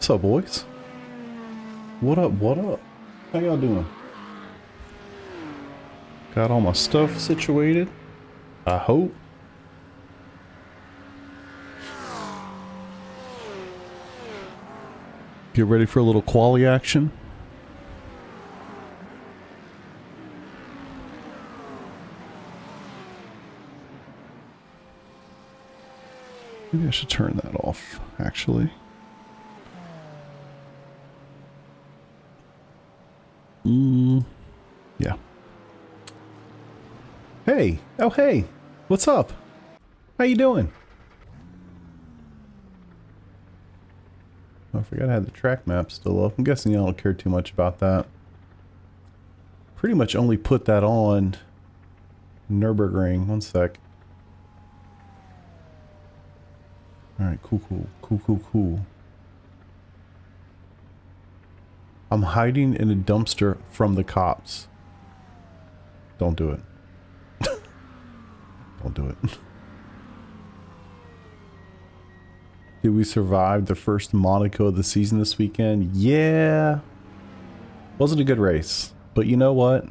What's up, boys? What up, what up? How y'all doing? Got all my stuff situated, I hope. Get ready for a little quali action. Maybe I should turn that off, actually. Yeah. Hey! Oh, hey! What's up? How you doing? Oh, I forgot I had the track map still up. I'm guessing y'all don't care too much about that. Pretty much only put that on Nürburgring. One sec. Alright, cool. I'm hiding in a dumpster from the cops. Don't do it. Don't do it. Did we survive the first Monaco of the season this weekend? Yeah. Wasn't a good race. But you know what?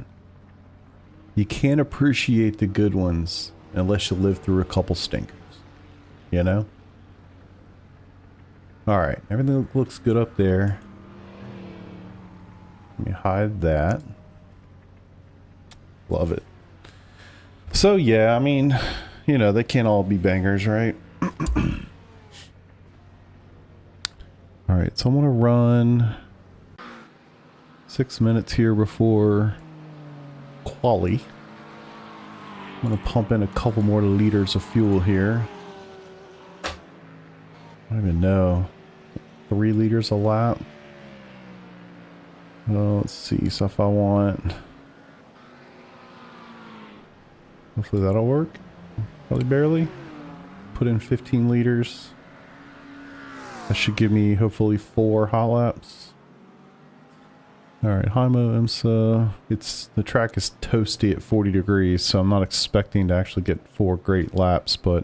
You can't appreciate the good ones unless you live through a couple stinkers. You know? Alright, everything looks good up there. Let me hide that. Love it. So yeah, I mean, you know, they can't all be bangers, right? Alright, so I'm gonna run 6 minutes here before quali. I'm gonna pump in a couple more liters of fuel here. I don't even know. 3 liters a lap. Well, let's see. So if I want... Hopefully that'll work. Probably barely. Put in 15 liters. That should give me hopefully 4 hot laps. Alright, Hymo, IMSA. The track is toasty at 40 degrees, so I'm not expecting to actually get 4 great laps, but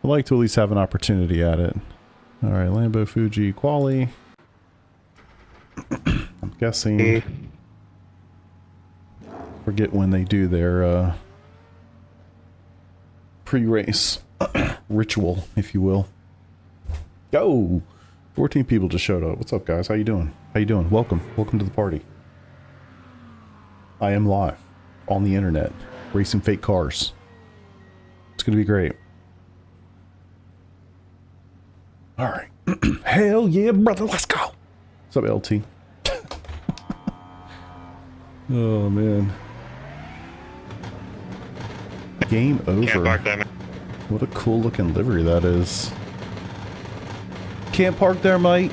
I'd like to at least have an opportunity at it. Alright, Lambo, Fuji, quali. I'm guessing... Forget when they do their pre-race ritual, if you will. Go! 14 people just showed up. What's up, guys? How you doing? How you doing? Welcome. Welcome to the party. I am live on the internet, racing fake cars. It's gonna be great. Alright. Hell yeah, brother, let's go! What's up, LT? Oh, man. Game over. Can't park there, man. What a cool looking livery that is. Can't park there, mate.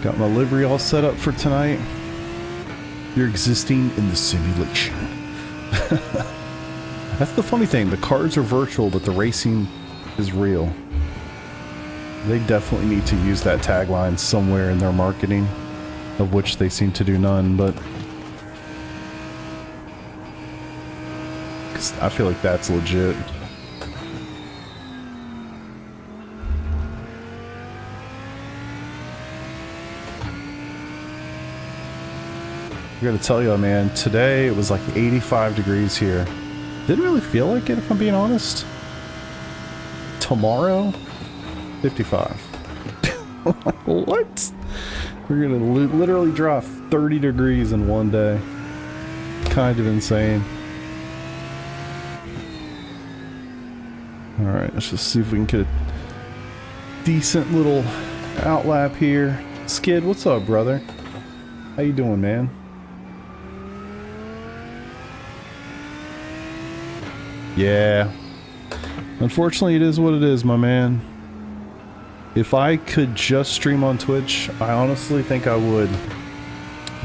Got my livery all set up for tonight. You're existing in the simulation. That's the funny thing. The cars are virtual, but the racing is real. They definitely need to use that tagline somewhere in their marketing, of which they seem to do none, but... Because I feel like that's legit. I gotta tell you, man, today it was like 85 degrees here. Didn't really feel like it, if I'm being honest. Tomorrow, 55. What? We're gonna literally drop 30 degrees in one day. Kind of insane. Alright, let's just see if we can get a decent little outlap here. Skid, what's up, brother? How you doing, man? Yeah. Unfortunately, it is what it is, my man. If I could just stream on Twitch, I honestly think I would.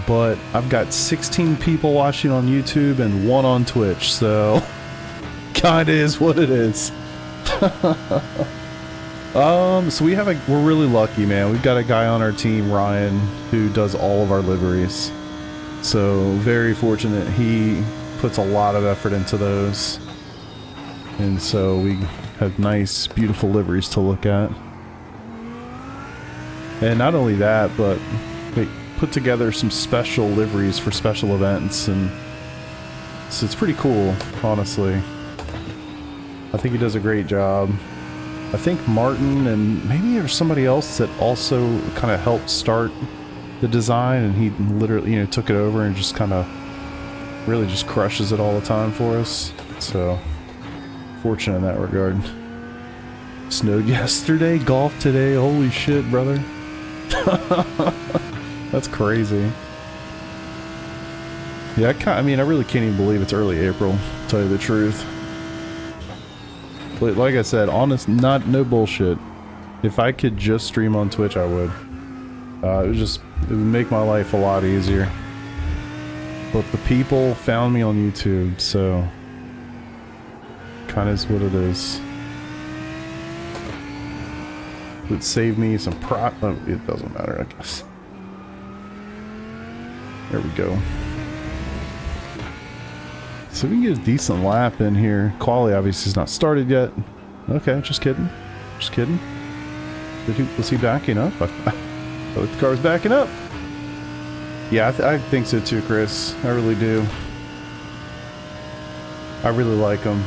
But I've got 16 people watching on YouTube and 1 on Twitch, so... Kinda is what it is. So we're really lucky, man. We've got a guy on our team, Ryan, who does all of our liveries. So very fortunate. He puts a lot of effort into those. And so we have nice, beautiful liveries to look at. And not only that, but they put together some special liveries for special events, and so it's pretty cool, honestly. I think he does a great job. I think Martin and maybe there's somebody else that also kind of helped start the design, and he literally, you know, took it over and just kind of really just crushes it all the time for us. So fortunate in that regard. Snowed yesterday, golf today. Holy shit, brother. That's crazy. Yeah, I mean, I really can't even believe it's early April, to tell you the truth. But like I said, honest, no bullshit. If I could just stream on Twitch, I would. It would make my life a lot easier. But the people found me on YouTube, so kind of is what it is. It would save me some it doesn't matter, I guess. There we go. So we can get a decent lap in here. Quali obviously is not started yet. Okay, just kidding. Just kidding. Was he backing up? I thought the car's backing up. Yeah, I think so too, Chris. I really do. I really like them.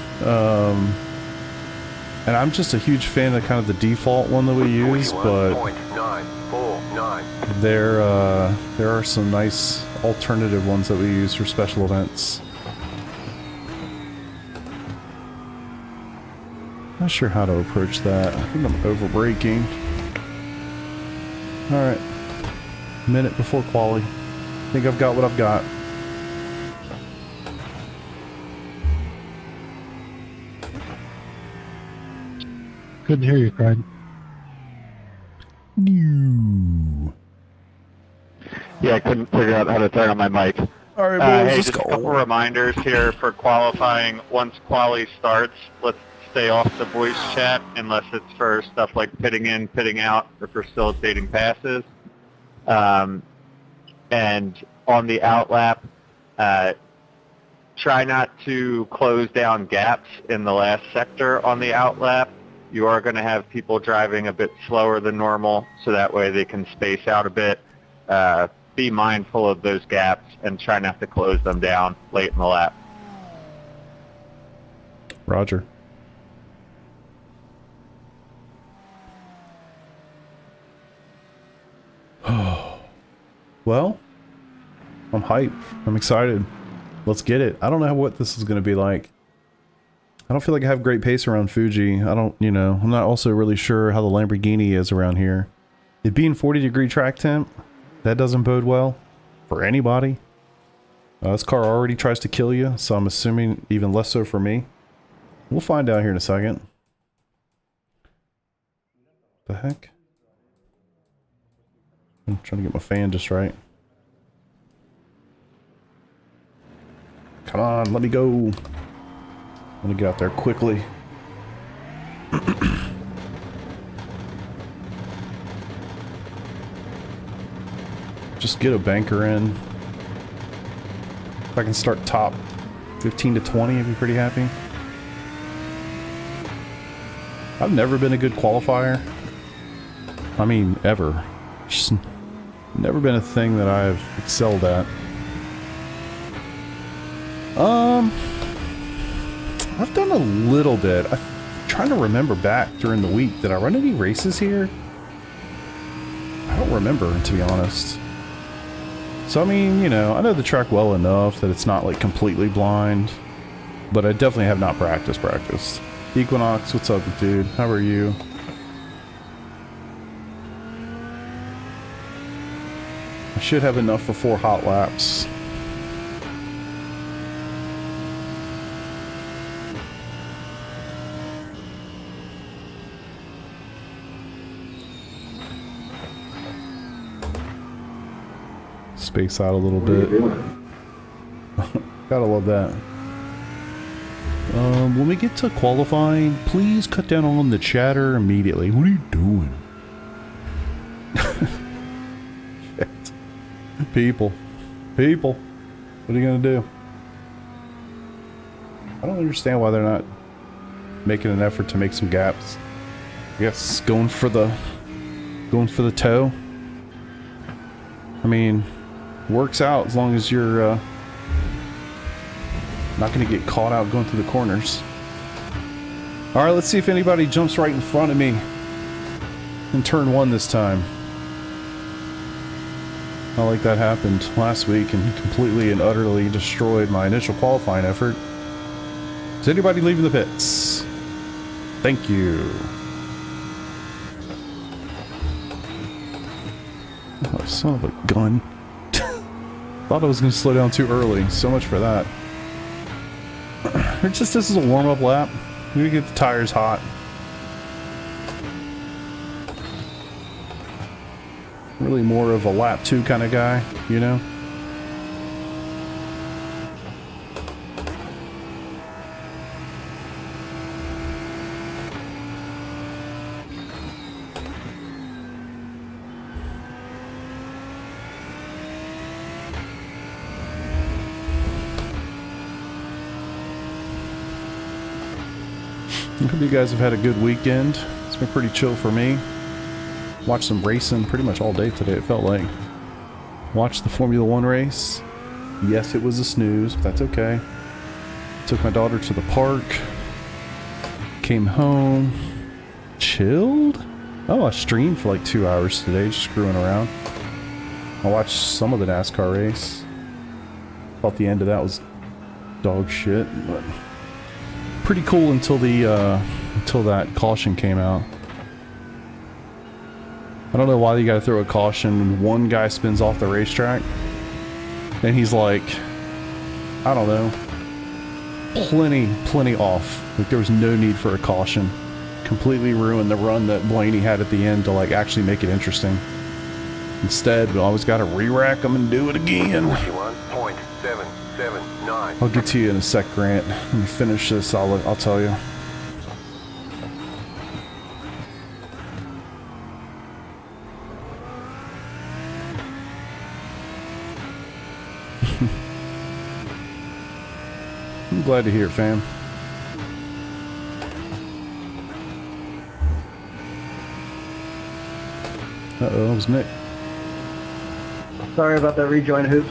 And I'm just a huge fan of kind of the default one that we use, but there are some nice alternative ones that we use for special events. Not sure how to approach that. I think I'm over braking. Alright. Minute before quali. I think I've got what I've got. Couldn't hear you, Craig. New. Yeah, I couldn't figure out how to turn on my mic. Alright, boys, hey, let's just go. a couple reminders here for qualifying. Once quali starts, let's stay off the voice chat unless it's for stuff like pitting in, pitting out, or facilitating passes. And on the outlap, try not to close down gaps in the last sector on the outlap. You are going to have people driving a bit slower than normal, so that way they can space out a bit. Be mindful of those gaps and try not to close them down late in the lap. Roger. Well, I'm hyped. I'm excited. Let's get it. I don't know what this is going to be like. I don't feel like I have great pace around Fuji. I don't, you know, I'm not also really sure how the Lamborghini is around here. It being 40-degree track temp, that doesn't bode well for anybody. This car already tries to kill you, so I'm assuming even less so for me. We'll find out here in a second. The heck? I'm trying to get my fan just right. Come on, let me go. I'm gonna get out there quickly. Just get a banker in. If I can start top 15 to 20, I'd be pretty happy. I've never been a good qualifier. I mean, ever. Just never been a thing that I've excelled at. I've done a little bit. I'm trying to remember back during the week. Did I run any races here? I don't remember, to be honest. So, I mean, you know, I know the track well enough that it's not, like, completely blind. But I definitely have not practiced. Equinox, what's up, dude? How are you? I should have enough for 4 hot laps. Space out a little bit. Gotta love that. When we get to qualifying, please cut down on the chatter immediately. What are you doing? Shit. People. What are you gonna do? I don't understand why they're not making an effort to make some gaps. I guess going for the toe. I mean, works out as long as you're not going to get caught out going through the corners. All right, let's see if anybody jumps right in front of me in turn 1 this time. Not like that happened last week and completely and utterly destroyed my initial qualifying effort. Is anybody leaving the pits? Thank you. Oh, son of a gun. Thought I was going to slow down too early. So much for that. This is a warm-up lap. We need to get the tires hot. Really more of a lap 2 kind of guy, you know? I hope you guys have had a good weekend. It's been pretty chill for me. Watched some racing pretty much all day today, it felt like. Watched the Formula 1 race. Yes, it was a snooze, but that's okay. Took my daughter to the park. Came home. Chilled? Oh, I streamed for like 2 hours today, just screwing around. I watched some of the NASCAR race. Thought the end of that was dog shit, but pretty cool until that caution came out. I don't know why you gotta throw a caution when one guy spins off the racetrack and he's like, I don't know, plenty off. Like there was no need for a caution. Completely ruined the run that Blaney had at the end to like actually make it interesting. Instead, we always gotta re-rack them and do it again. 41.779. I'll get to you in a sec, Grant. Let me finish this, I'll tell you. I'm glad to hear it, fam. Uh-oh, it was Nick. Sorry about that rejoin, Hoops.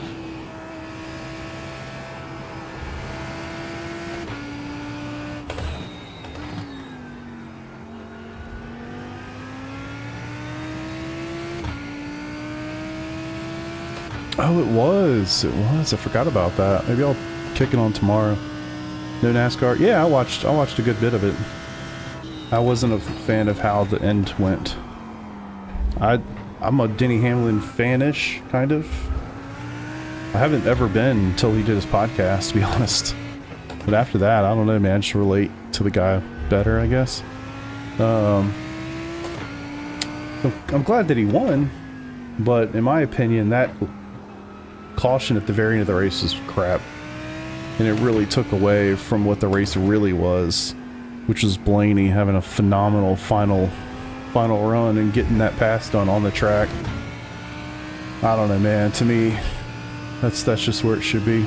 Oh, it was. I forgot about that. Maybe I'll kick it on tomorrow. No NASCAR. Yeah, I watched a good bit of it. I wasn't a fan of how the end went. I'm a Denny Hamlin fan-ish, kind of. I haven't ever been until he did his podcast, to be honest. But after that, I don't know, man. I just relate to the guy better, I guess. So I'm glad that he won, but in my opinion, that caution at the very end of the race was crap. And it really took away from what the race really was, which was Blaney having a phenomenal final run and getting that pass done on the track. I don't know, man. To me, that's just where it should be.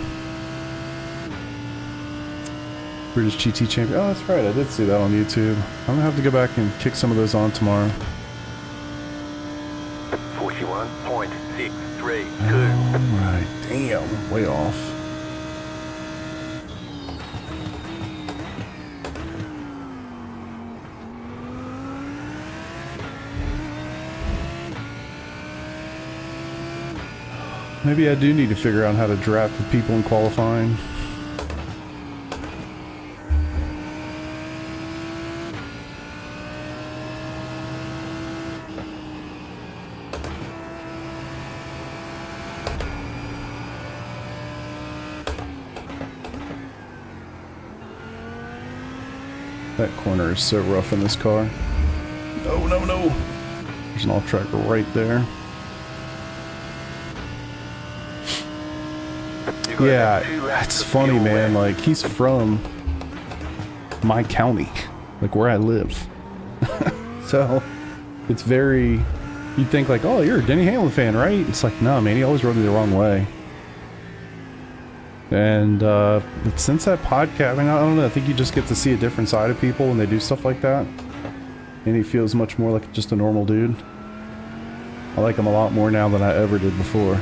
British GT champion. Oh, that's right. I did see that on YouTube. I'm gonna have to go back and kick some of those on tomorrow. 41.632. Alright. Damn. Way off. Maybe I do need to figure out how to draft the people in qualifying. That corner is so rough in this car. No, no, no. There's an off-tracker right there. Yeah, it's funny, man. Like, he's from my county, like where I live. So it's very, you'd think like, oh, you're a Denny Hamlin fan, right? It's like, no, man, he always rode me the wrong way. And but since that podcast, I mean, I don't know, I think you just get to see a different side of people when they do stuff like that. And he feels much more like just a normal dude. I like him a lot more now than I ever did before.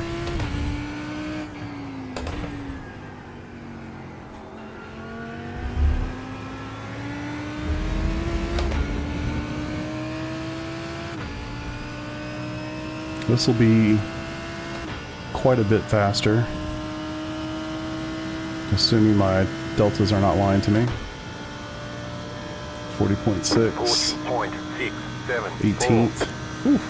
This will be quite a bit faster, assuming my deltas are not lying to me. 40.6. 40.674. 18th. Whew.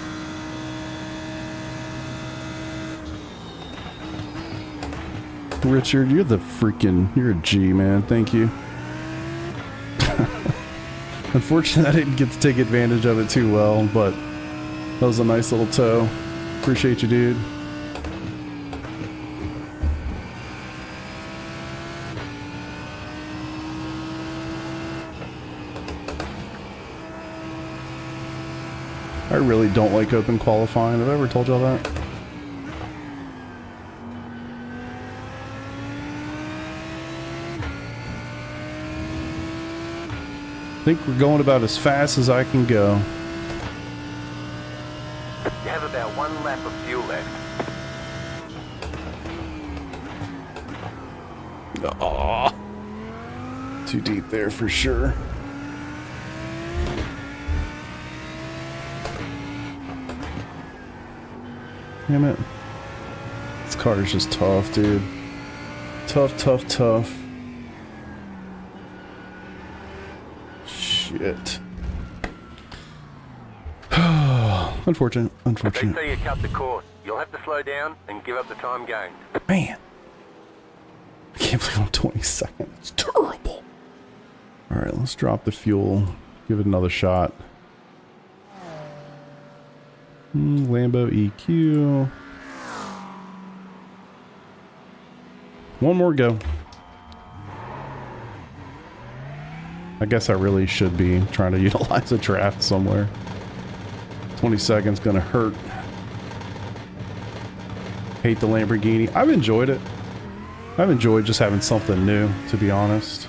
Richard, you're you're a G, man. Thank you. Unfortunately, I didn't get to take advantage of it too well, but that was a nice little tow. Appreciate you, dude. I really don't like open qualifying. Have I ever told y'all that? I think we're going about as fast as I can go. You have about 1 lap of fuel left. Aww. Too deep there for sure. Damn it. This car is just tough, dude. Tough, tough, tough. Shit. Unfortunate, They unfortunate. say you cut the course. You'll have to slow down and give up the time gained. Man. I can't believe I'm 22nd. It's terrible. Alright, let's drop the fuel. Give it another shot. Lambo EQ. One more go. I guess I really should be trying to utilize a draft somewhere. 20 seconds gonna hurt. Hate the Lamborghini. I've enjoyed it. I've enjoyed just having something new, to be honest.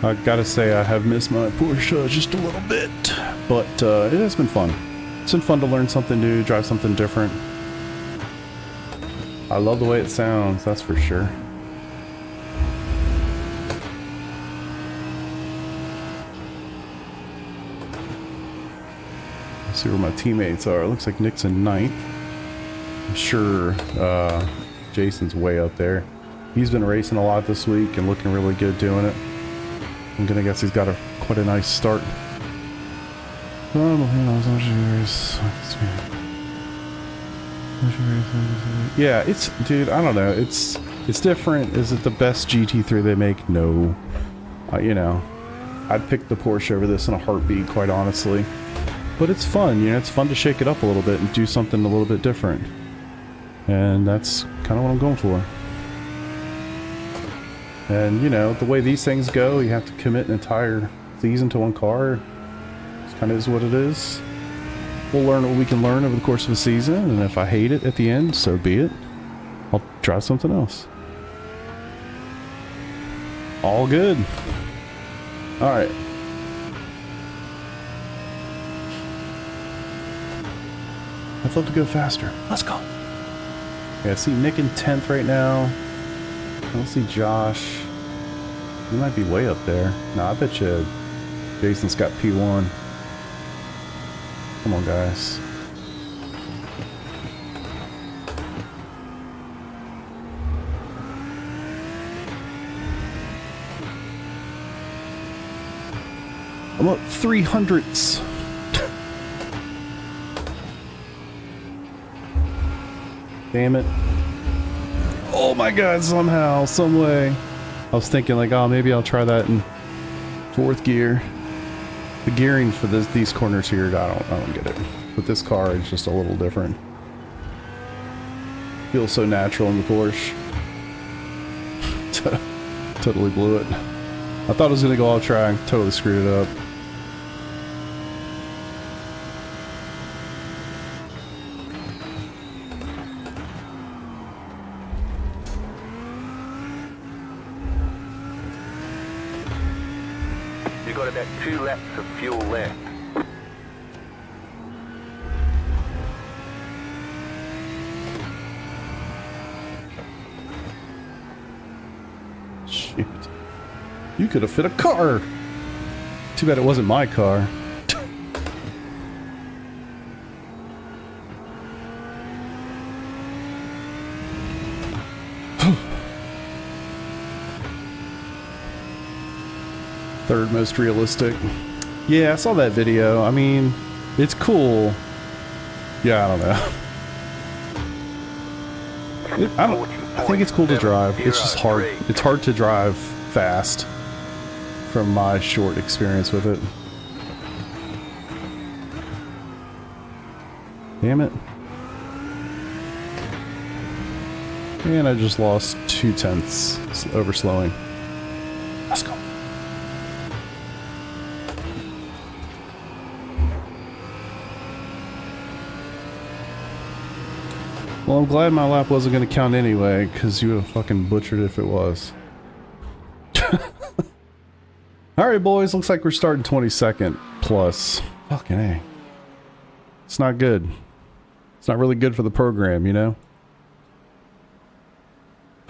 I gotta say I have missed my Porsche just a little bit, but it has been fun. It's been fun to learn something new, drive something different. I love the way it sounds, that's for sure. Let's see where my teammates are. It looks like Nick's in 9th. I'm sure Jason's way up there. He's been racing a lot this week and looking really good doing it. I'm gonna guess he's got quite a nice start. Yeah, dude, I don't know. It's different. Is it the best GT3 they make? No. You know, I'd pick the Porsche over this in a heartbeat, quite honestly. But it's fun, you know, it's fun to shake it up a little bit and do something a little bit different. And that's kind of what I'm going for. And, you know, the way these things go, you have to commit an entire season to one car. It kind of is what it is. We'll learn what we can learn over the course of a season, and if I hate it at the end, so be it. I'll try something else. All good. Alright. I'd love to go faster. Let's go. Yeah, I see Nick in 10th right now. I don't see Josh. He might be way up there. No, I bet you Jason's got P1. Come on, guys. I'm up 300s. Damn it. Oh my god, somehow, some way. I was thinking like, oh, maybe I'll try that in 4th gear. The gearing for these corners here, I don't get it. but this car is just a little different. Feels so natural in the Porsche. Totally blew it. I thought it was going to go off track, totally screwed it up. You've got about 2 laps of fuel left. Shoot. You could have fit a car! Too bad it wasn't my car. Third most realistic. Yeah, I saw that video. I mean, it's cool. Yeah, I don't know. I think it's cool to drive. It's just hard. It's hard to drive fast from my short experience with it. Damn it. And I just lost 0.2 over slowing. Let's go. Well, I'm glad my lap wasn't going to count anyway, because you would have fucking butchered it if it was. Alright, boys, looks like we're starting 22nd plus. Fucking A. It's not good. It's not really good for the program, you know?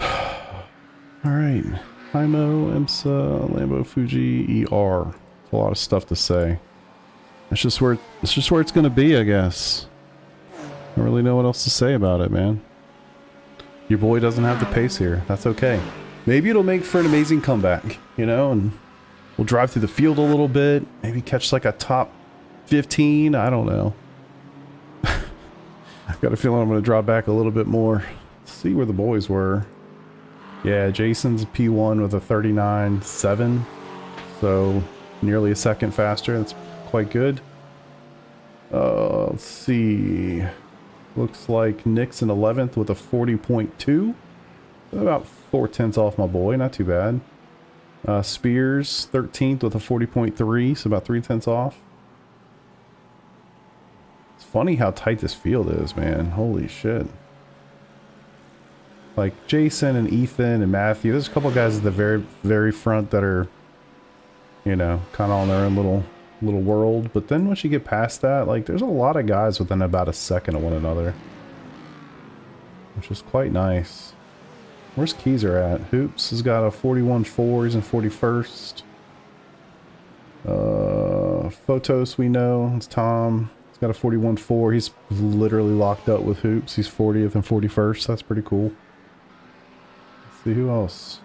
Alright. IMO, IMSA, Lambo, Fuji, ER. It's a lot of stuff to say. It's just where it's going to be, I guess. I don't really know what else to say about it, man. Your boy doesn't have the pace here. That's okay. Maybe it'll make for an amazing comeback, you know, and we'll drive through the field a little bit. Maybe catch like a top 15. I don't know. I've got a feeling I'm going to drop back a little bit more. Let's see where the boys were. Yeah, Jason's P1 with a 39.7. So nearly a second faster. That's quite good. Let's see. Looks like Nick's in 11th with a 40.2. About 0.4 off my boy, not too bad. Spears 13th with a 40.3, so about 0.3 off. It's funny how tight this field is, man. Holy shit. Like Jason and Ethan and Matthew, there's a couple guys at the very front that are, you know, kind of on their own little world, but then once you get past that, like, there's a lot of guys within about a second of one another, which is quite nice. Where's Keyser at? Hoops has got a 41.4, he's in 41st. Photos, we know, it's Tom. He's got a 41.4, he's literally locked up with Hoops. He's 40th and 41st, that's pretty cool. Let's see who else.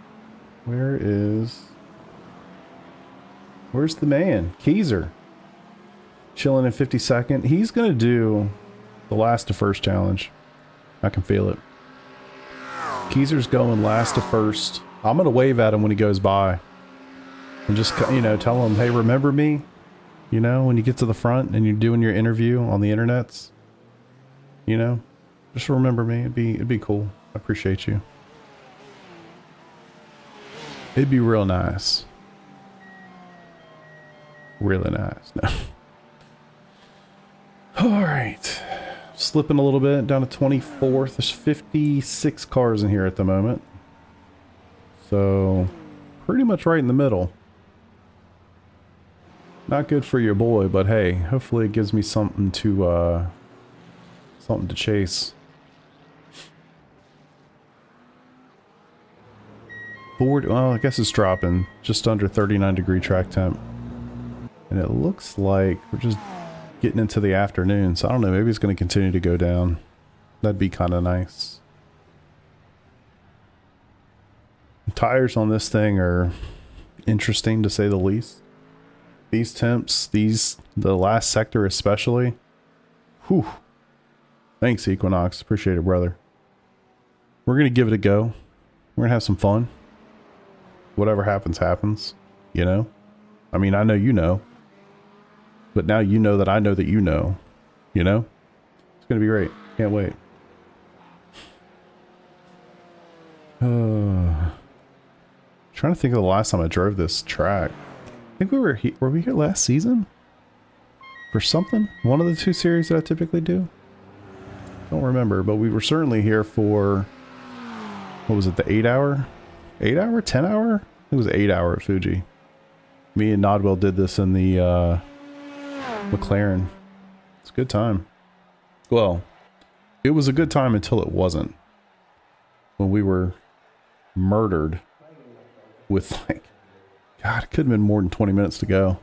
Where's the man? Keyser. Chilling in 52nd. He's going to do the last to first challenge. I can feel it. Keyser's going last to first. I'm going to wave at him when he goes by. And just, you know, tell him, hey, remember me? You know, when you get to the front and you're doing your interview on the internets. You know, just remember me. It'd be cool. I appreciate you. It'd be real nice. Really nice. No. Alright. Slipping a little bit down to 24th. There's 56 cars in here at the moment. So, pretty much right in the middle. Not good for your boy, but hey, hopefully it gives me something to chase. Well, I guess it's dropping. Just under 39-degree track temp. And it looks like we're just getting into the afternoon, so I don't know, maybe it's going to continue to go down. That'd be kind of nice. The tires on this thing are interesting to say the least. These temps, the last sector especially. Whew. Thanks, Equinox. Appreciate it, brother. We're going to give it a go. We're going to have some fun. Whatever happens, happens. You know? I mean, I know you know. But now you know that I know that you know. you know? It's going to be great. Can't wait. Trying to think of the last time I drove this track. I think were we here last season? For something? One of the 2 series that I typically do? Don't remember, but we were certainly here for, what was it, the 8 hour? 8 hour? 10 hour? It was 8 hour at Fuji. Me and Nodwell did this in the McLaren. It's a good time. Well, it was a good time until it wasn't. When we were murdered with, like, God, it could have been more than 20 minutes to go.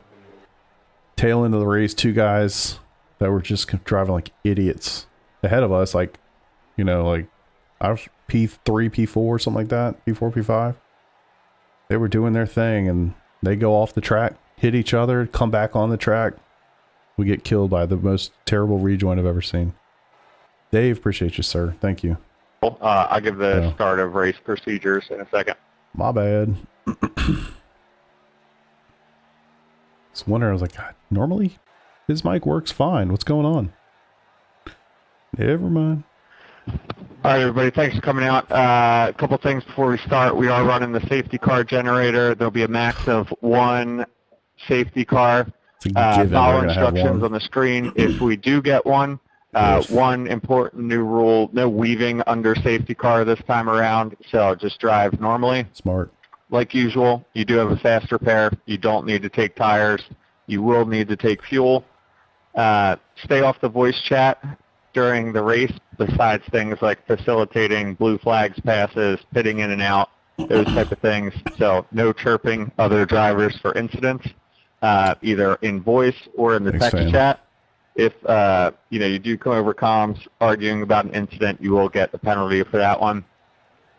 Tail end of the race, 2 guys that were just driving like idiots ahead of us, like, you know, like I was P3, P4, something like that, P4, P5. They were doing their thing and they go off the track, hit each other, come back on the track. We get killed by the most terrible rejoin I've ever seen. Dave, appreciate you, sir. Thank you. I'll give the start of race procedures in a second. My bad. This wonder, I was like, God, normally his mic works fine. What's going on? Never mind. All right, everybody, thanks for coming out. A couple things before we start. We are running the safety car generator. There'll be a max of 1 safety car. Follow instructions on the screen if we do get one. One important new rule, no weaving under safety car this time around, so just drive normally. Smart. Like usual, you do have a fast repair. You don't need to take tires. You will need to take fuel. Stay off the voice chat during the race, besides things like facilitating blue flags passes, pitting in and out, those type of things. So no chirping other drivers for incidents, either in voice or in the text chat. If you do come over comms arguing about an incident, you will get the penalty for that one.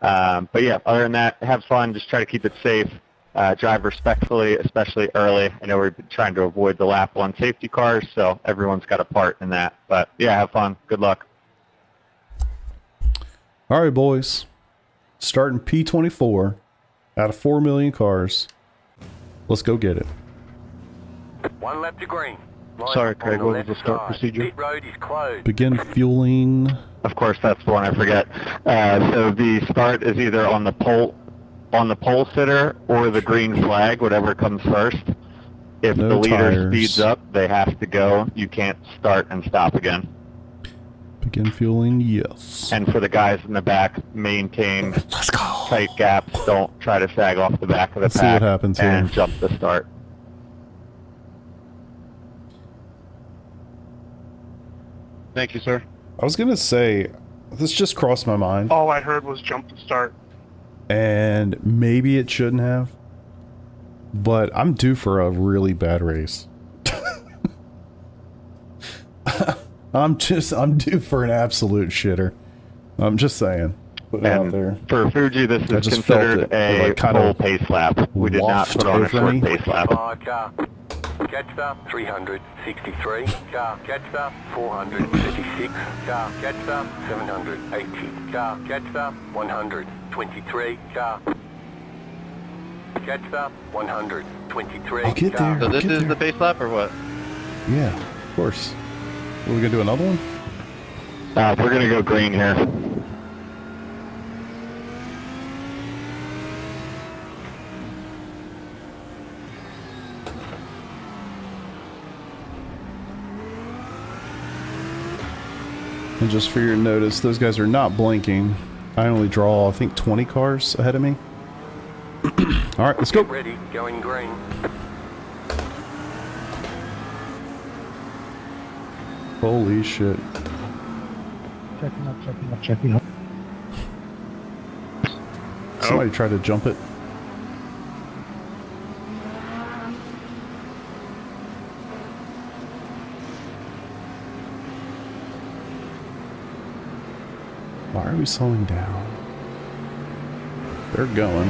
But yeah, other than that, have fun. Just try to keep it safe. Drive respectfully, especially early. I know we've been trying to avoid the lap 1 safety cars, so everyone's got a part in that. But yeah, have fun. Good luck. All right, boys. Starting P24 out of 4 million cars. Let's go get it. 1 lap to green. Sorry, Craig, what was the start procedure? Pit road is closed. Begin fueling. Of course, that's the one I forget. So the start is either on the pole sitter or the green flag, whatever comes first. If the leader speeds up, they have to go. You can't start and stop again. Begin fueling, yes. And for the guys in the back, maintain tight gaps. Don't try to sag off the back of the pack. See what happens here. And jump the start. Thank you, sir. I was going to say, this just crossed my mind. All I heard was jump to start. And maybe it shouldn't have. But I'm due for a really bad race. I'm due for an absolute shitter. I'm just saying. Put it out there. For Fuji, this is considered a full pace lap. We did not put on a short pace lap. Catch up 363, car catch up 436, car catch up 780, car catch up 123, car catch up 123. I'll get there. So this is the pace lap or what? Yeah, of course. Are we gonna do another one? We're gonna go green here. And just for your notice, those guys are not blinking. I only draw, I think, 20 cars ahead of me. Alright, let's go. Get ready, going green. Holy shit. Checking up. Somebody tried to jump it. Why are we slowing down? They're going.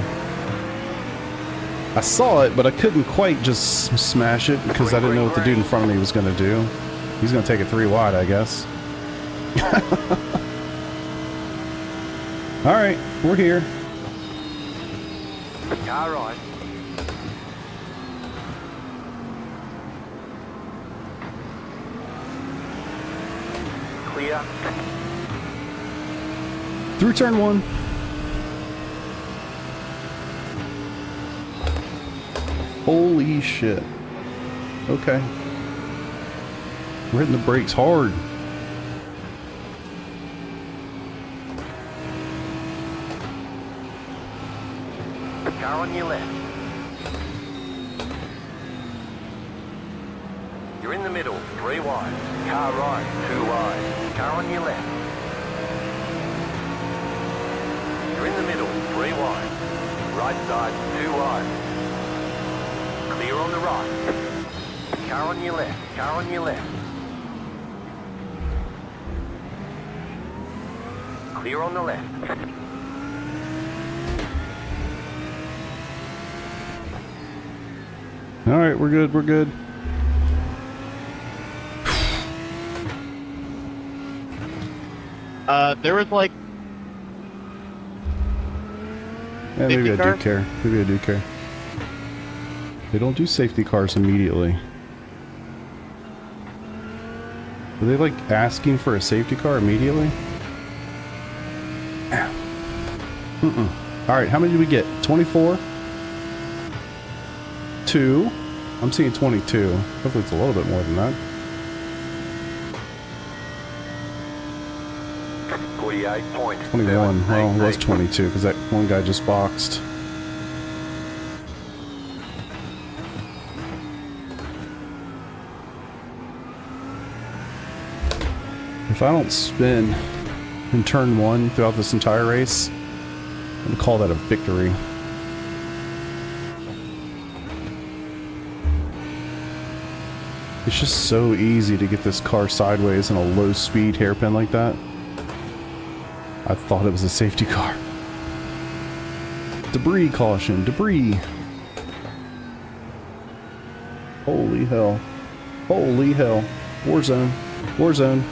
I saw it, but I couldn't quite just smash it because I didn't know what the dude in front of me was going to do. He's going to take it 3 wide, I guess. Alright, we're here. Car right. clear. Through turn 1. Holy shit. Okay. We're hitting the brakes hard. Car on your left. You're in the middle, 3 wide. Car right, 2 wide. Car on your left. You're in the middle, 3 wide. Right side, 2 wide. Clear on the right. Car on your left, car on your left. Clear on the left. All right, we're good. We're good. There was like Yeah, maybe I Safety car? do care. Maybe I do care. They don't do safety cars immediately. Are they like asking for a safety car immediately? Mm-mm. Alright, how many did we get? 24? 2? I'm seeing 22. Hopefully it's a little bit more than that. 48.7. 21. Well, it was 22 because that one guy just boxed. If I don't spin in turn 1 throughout this entire race, I'm gonna call that a victory. It's just so easy to get this car sideways in a low speed hairpin like that. I thought it was a safety car. Debris caution, debris. Holy hell. Holy hell. War zone. War zone.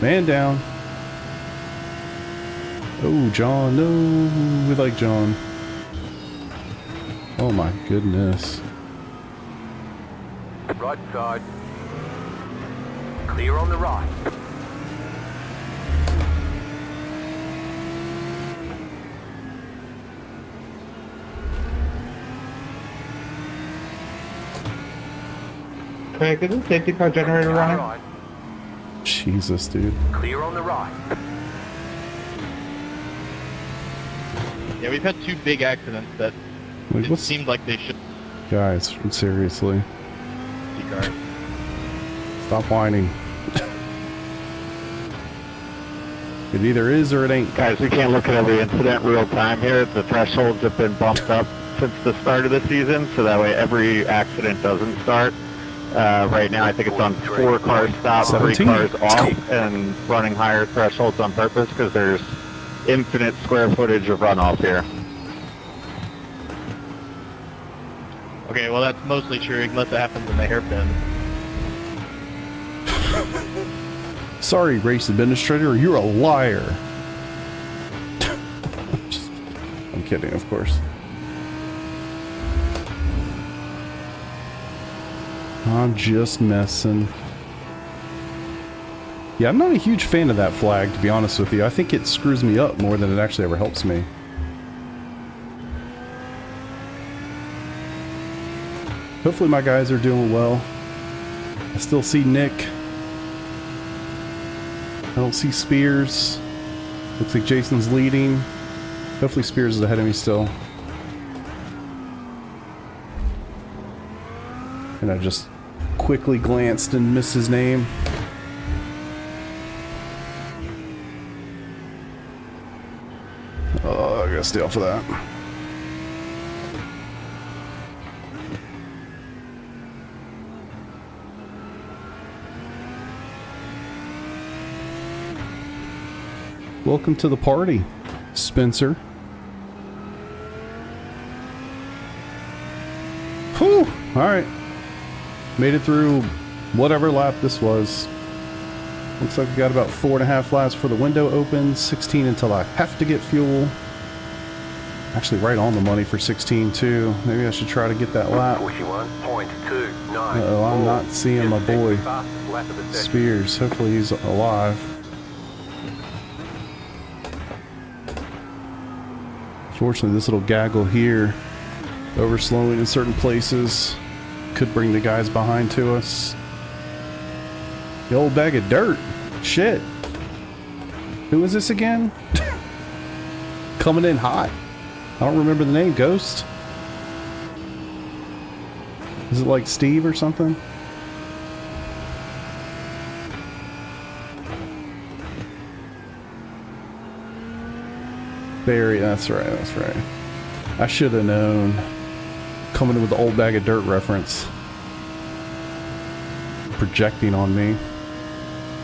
Man down. Oh, John, no. We like John. Oh my goodness. Right side. Clear on the right. Craig, is the safety car generator Car running? right. Jesus, dude. Clear on the right. yeah, we've had 2 big accidents that Like, it what's... seemed like they should Guys, seriously. be cars. Stop whining. It either is or it ain't. Guys, we can't look at every incident real time here. The thresholds have been bumped up since the start of the season, so that way every accident doesn't start. Right now, I think it's on 4 cars stopped, 3 17. cars off, and running higher thresholds on purpose because there's infinite square footage of runoff here. Okay, well that's mostly true unless it happens in the hairpin. Sorry, race administrator, you're a liar. I'm kidding, of course. I'm just messing. Yeah, I'm not a huge fan of that flag, to be honest with you. I think it screws me up more than it actually ever helps me. Hopefully my guys are doing well. I still see Nick. I don't see Spears. Looks like Jason's leading. Hopefully Spears is ahead of me still. And I just quickly glanced and missed his name. Oh, I gotta stay off of that. Welcome to the party, Spencer. Whew! Alright. Made it through whatever lap this was. Looks like we got about 4.5 laps before the window opens, 16 until I have to get fuel. Actually, right on the money for 16 too. Maybe I should try to get that lap. 41.29. Uh-oh, I'm not seeing my boy Spears. Hopefully he's alive. Fortunately, this little gaggle here, overslowing in certain places, could bring the guys behind to us. The old bag of dirt. Shit. Who is this again? Coming in hot. I don't remember the name. Ghost? Is it like Steve or something? Barry, that's right, that's right. I should have known. Coming in with the old bag of dirt reference. Projecting on me.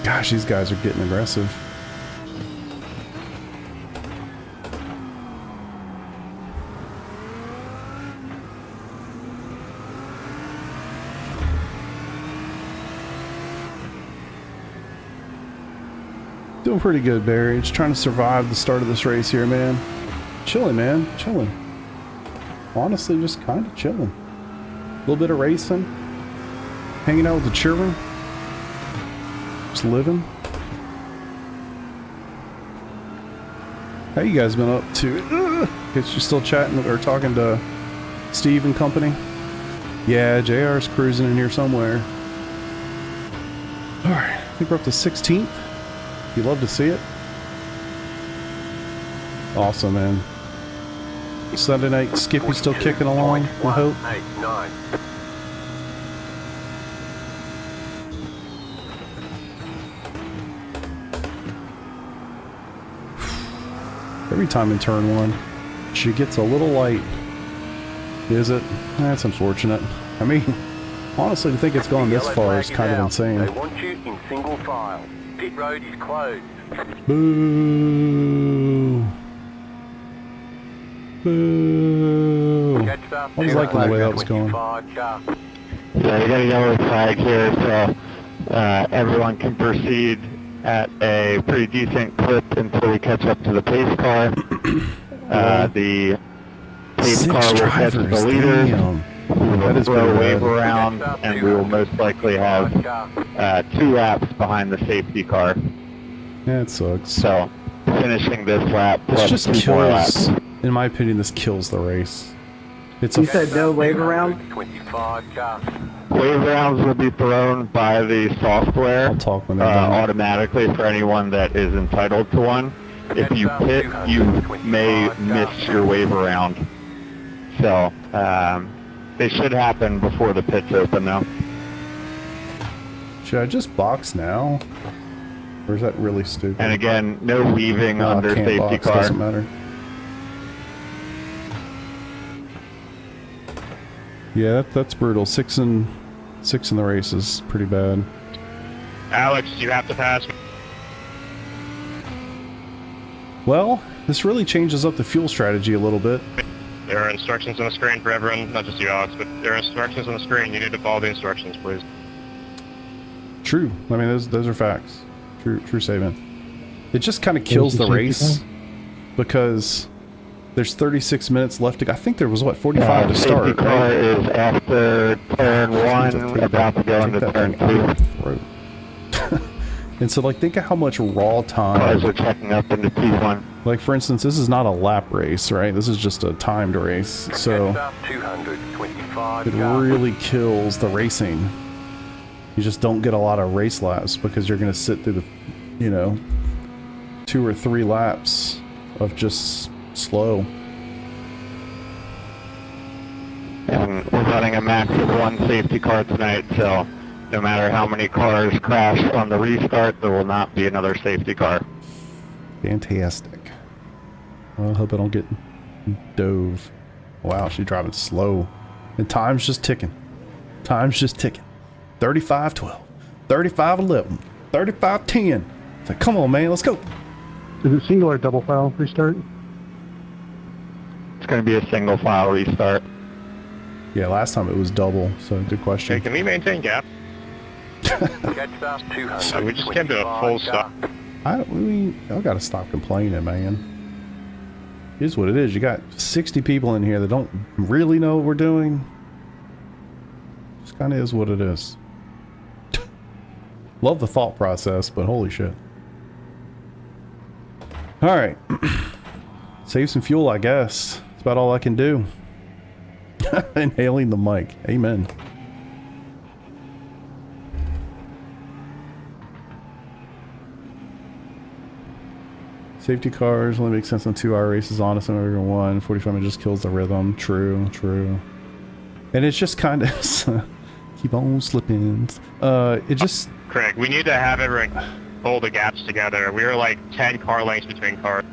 Gosh, these guys are getting aggressive. Doing pretty good, Barry. Just trying to survive the start of this race here, man. Chilling, man. Chilling. Honestly, just kind of chilling. A little bit of racing. Hanging out with the children. Just living. How you guys been up to? Guess you still chatting or talking to Steve and company? Yeah, JR's cruising in here somewhere. Alright, I think we're up to 16th. You love to see it. Awesome, man. Sunday night, Skippy's still kicking along, I hope. 189. Every time in turn one, she gets a little light. Is it? That's unfortunate. I mean, honestly, to think it's gone this far is kind of insane. They want you in single file. Pit road is closed. Boo! Boo! Catch up I was liking the way that was going. 25 sharp. Yeah, we got a yellow flag here, so everyone can proceed at a pretty decent clip until we catch up to the pace car. The pace car will catch the leaders. That is We'll pretty wave bad. around, and we will most likely have 2 laps behind the safety car. Yeah, it sucks. So, finishing this lap This plus just 2 more laps. kills, in my opinion, this kills the race. It's You a said no wave around? 25 sharp. Wave rounds will be thrown by the software I'll talk when they're done. automatically for anyone that is entitled to one. If you pit, you may miss your wave around. So, they should happen before the pits open though. Should I just box now? Or is that really stupid? And again, no weaving No, I under can't safety box, car. doesn't matter. Yeah, that's brutal. 6 in the race is pretty bad. Alex, you have to pass. Well, this really changes up the fuel strategy a little bit. There are instructions on the screen for everyone, not just you, Alex, but there are instructions on the screen. You need to follow the instructions, please. True. I mean, those are facts. True statement. It just kind of kills the race because there's 36 minutes left to go. I think there was, what, 45 to start, Safety car right? is after turn 1, about to go into turn 2. And so, like, think of how much raw time. Cars are checking up into T1. Like, for instance, this is not a lap race, right? This is just a timed race. So Catch up 225 it sharp. really kills the racing. You just don't get a lot of race laps because you're going to sit through the, 2 or 3 laps of just slow. And we're running a max of 1 safety car tonight, so no matter how many cars crash on the restart, there will not be another safety car. Fantastic. Well, I hope I don't get dove. Wow, she's driving slow. And time's just ticking. Time's just ticking. 35-12. 35-11. 35-10. It's like, come on, man, let's go. Is it single or double file restart? It's going to be a single file restart. Yeah, last time it was double, so good question. Okay, can we maintain gap? Catch up So we just came to a full 225 stop. I gotta stop complaining, man. Here's what it is. You got 60 people in here that don't really know what we're doing. Just kind of is what it is. Love the thought process, but holy shit. Alright. Save some fuel, I guess. That's about all I can do. Inhaling the mic. Amen. Safety cars only make sense on 2 hour races. Honest, I'm over 1. 45 minutes just kills the rhythm. True, true. And it's just kind of keep on slipping. It just. Craig, we need to have everyone pull the gaps together. We were like 10 car lengths between cars.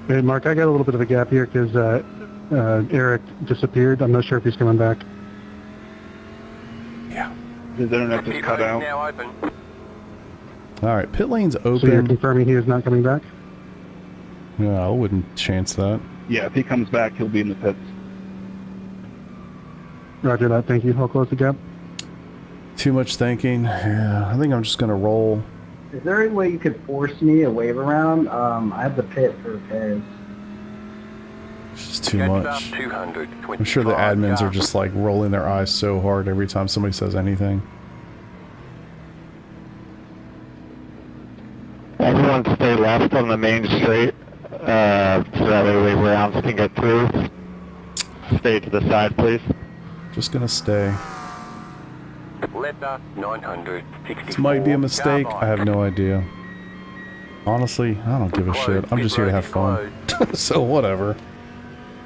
Hey, Mark, I got a little bit of a gap here because Eric disappeared. I'm not sure if he's coming back. Yeah. His internet just cut out. Now open. Alright, pit lane's So you're open. confirming he is not coming back? No, I wouldn't chance that. Yeah, if he comes back, he'll be in the pits. Roger that. Thank you. I'll close the gap. Too much thinking. Yeah, I think I'm just gonna roll. Is there any way you could force me a wave around? I have the pit for repairs. It's just too Catch about much. 225 I'm sure the admins are yards. just like rolling their eyes so hard every time somebody says anything. Everyone stay left on the main street, so that way rounds can get through. Stay to the side, please. Just gonna stay. Letter 964. This might be a mistake. I have no idea. Honestly, I don't give a shit. I'm just here to have fun. So whatever.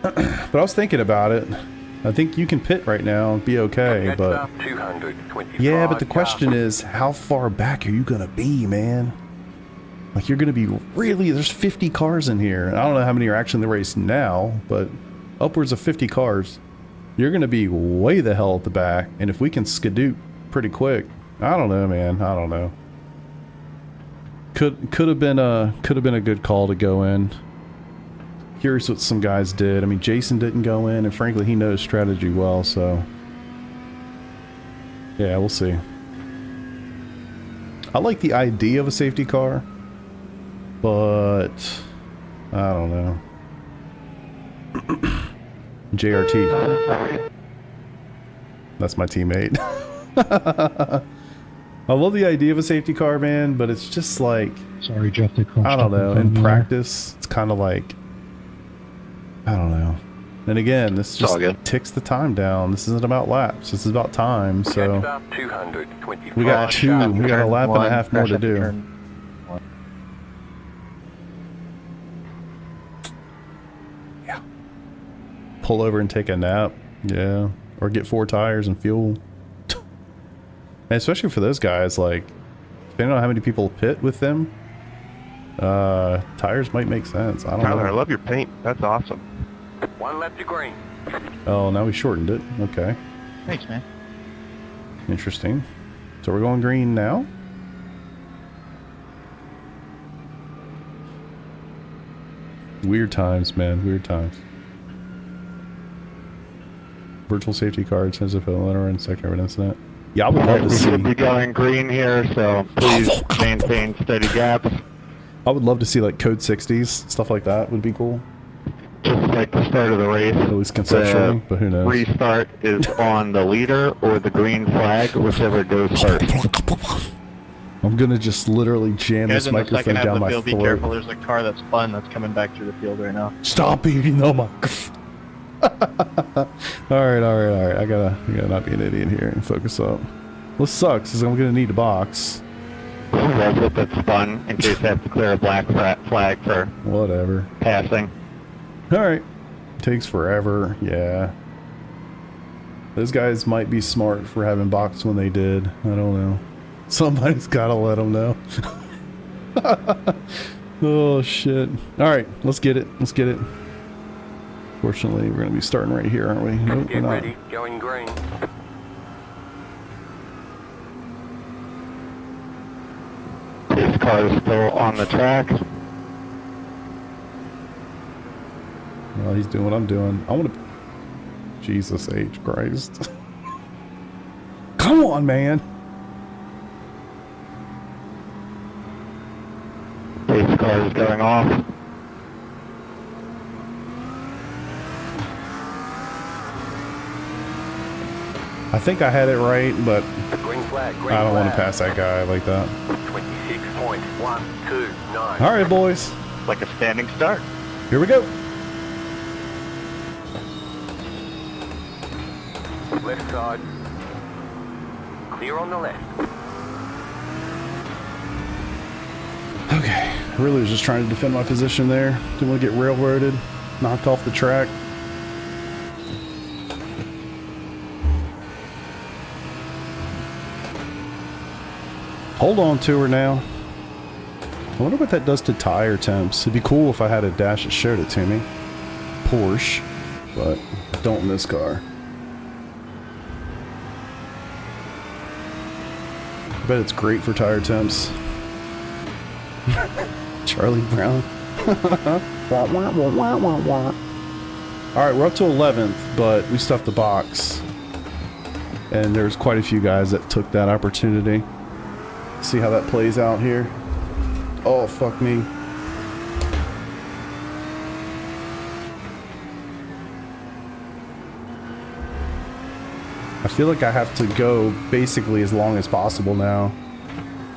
But I was thinking about it. I think you can pit right now and be okay, but yeah, but the question is, how far back are you gonna be, man? Like, you're gonna be really, there's 50 cars in here. I don't know how many are actually in the race now, but upwards of 50 cars. You're gonna be way the hell at the back, and if we can skadoot pretty quick, I don't know, man. I don't know. Could have been a good call to go in. Curious what some guys did. I mean, Jason didn't go in, and frankly, he knows strategy well, so yeah, we'll see. I like the idea of a safety car, but I don't know. JRT. That's my teammate. I love the idea of a safety car, man, but it's just like, Sorry, Jeff. I don't know. In practice, it's kind of like, I don't know. And again, this just ticks the time down. This isn't about laps. This is about time. So we got we got a lap and a half more to do. Yeah. Pull over and take a nap. Yeah. Or get 4 tires and fuel. And especially for those guys, like, depending on how many people pit with them, tires might make sense. I don't Tyler, I know. love your paint. That's awesome. 1 lap to green. Oh, now we shortened it. Okay. Thanks, man. Interesting. So we're going green now? Weird times, man. Weird times. Virtual safety card, sense of letter and sector of an incident. Yeah, I would love to We see. should be going green here, so please maintain steady gaps. I would love to see like code 60s, stuff like that would be cool. Just like the start of the race. At least conceptually, but who knows? Restart is on the leader or the green flag, whichever goes first. I'm gonna just literally jam this microphone down my Be careful, throat. there's a car that's spun that's coming back through the field right now. Stop eating the microphone. Alright. I gotta not be an idiot here and focus up. What sucks is I'm gonna need a box. That's it, that's spun, in case I have to clear a black flag for Whatever. passing. Alright. Takes forever, yeah. Those guys might be smart for having box when they did. I don't know. Somebody's gotta let them know. Oh shit. Alright, let's get it. Let's get it. Fortunately, we're gonna be starting right here, aren't we? Nope, we're Get not. ready, going green. This car is still on the track. Well, he's doing what I'm doing. I want to... Jesus H. Christ. Come on, man. This car is going off. I think I had it right, but Green flag, green I don't want to flag. pass that guy like that. 26.129. All right, boys. Like a standing start. Here we go. Left side. Clear on the left. Okay. I really was just trying to defend my position there. Didn't want to get railroaded, knocked off the track. Hold on to her now. I wonder what that does to tire temps. It'd be cool if I had a dash that showed it to me. Porsche, but don't in this car. I bet it's great for tire temps. Charlie Brown. Alright, we're up to 11th, but we stuffed the box. And there's quite a few guys that took that opportunity. See how that plays out here. Oh, fuck me. I feel like I have to go basically as long as possible now.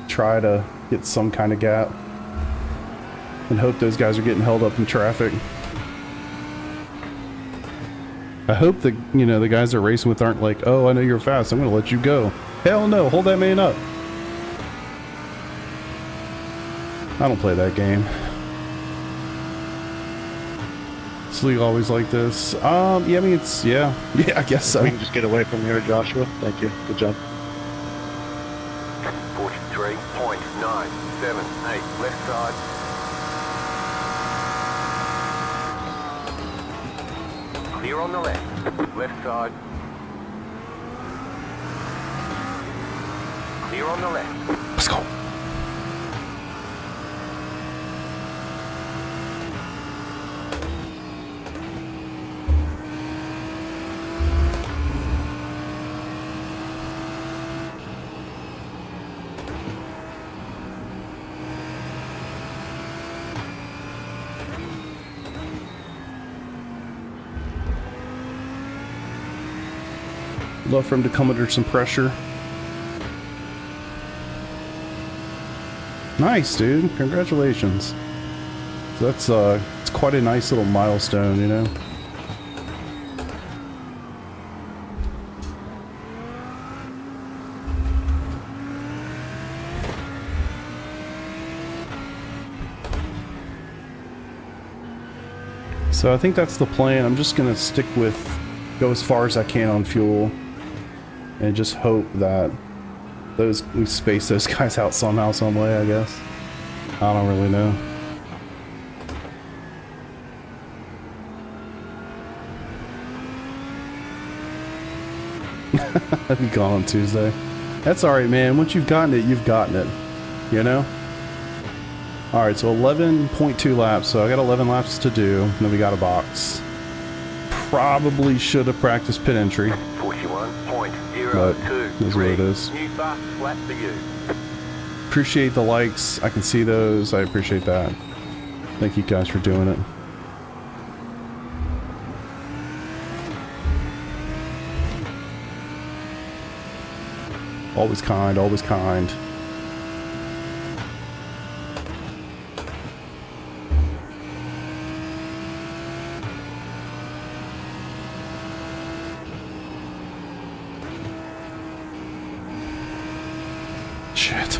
Try to get some kind of gap. And hope those guys are getting held up in traffic. I hope that, you know, the guys they're racing with aren't like, oh, I know you're fast, I'm gonna let you go. Hell no, hold that man up. I don't play that game. This league always like this. Yeah, I mean, it's, yeah, I guess so. We can just get away from here, Joshua. Thank you. Good job. 43.978. Left side. Clear on the left. Left side. Clear on the left. Let's go. Love for him to come under some pressure. Nice, dude. Congratulations. That's it's quite a nice little milestone, you know. So I think that's the plan. I'm just gonna stick with go as far as I can on fuel. And just hope that we space those guys out somehow, some way, I guess. I don't really know. I'll be gone on Tuesday. That's alright, man. Once you've gotten it, you've gotten it. You know? Alright, so 11.2 laps. So I got 11 laps to do. And then we got a box. Probably should have practiced pit entry. 41.023. But is what it is. New fast lap for you. Appreciate the likes. I can see those. I appreciate that. Thank you guys for doing it. Always kind, always kind. Shit.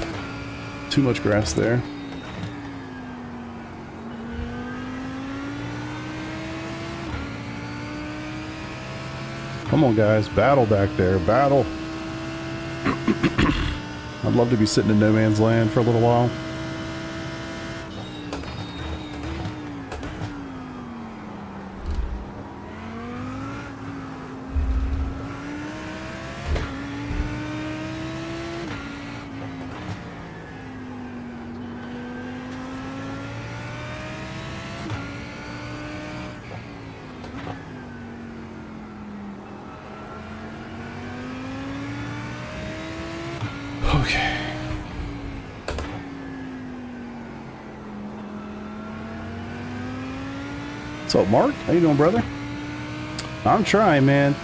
Too much grass there. Come on, guys. Battle back there. Battle. I'd love to be sitting in no man's land for a little while. Okay. What's up, Mark? How you doing, brother? I'm trying, man.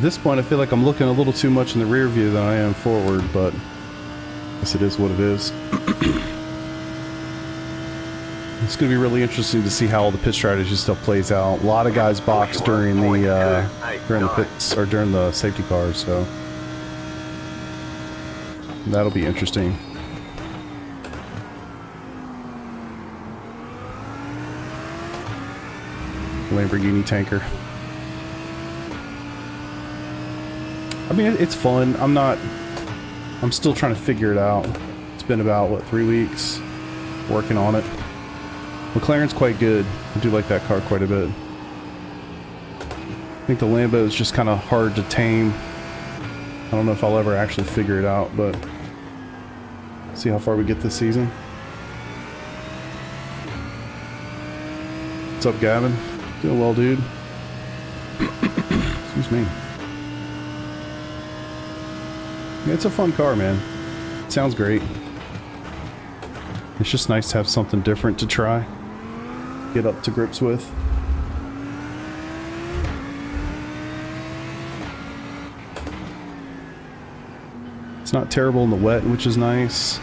At this point, I feel like I'm looking a little too much in the rear view than I am forward, but I guess it is what it is. It's going to be really interesting to see how all the pit strategy stuff plays out. A lot of guys box during the pits or during the safety cars, so that'll be interesting. Lamborghini tanker. I mean, it's fun. I'm still trying to figure it out. It's been about, what, 3 weeks working on it. McLaren's quite good. I do like that car quite a bit. I think the Lambo is just kind of hard to tame. I don't know if I'll ever actually figure it out, but see how far we get this season. What's up, Gavin? Doing well, dude. Excuse me. Yeah, it's a fun car, man. It sounds great. It's just nice to have something different to try. Get up to grips with. It's not terrible in the wet, which is nice.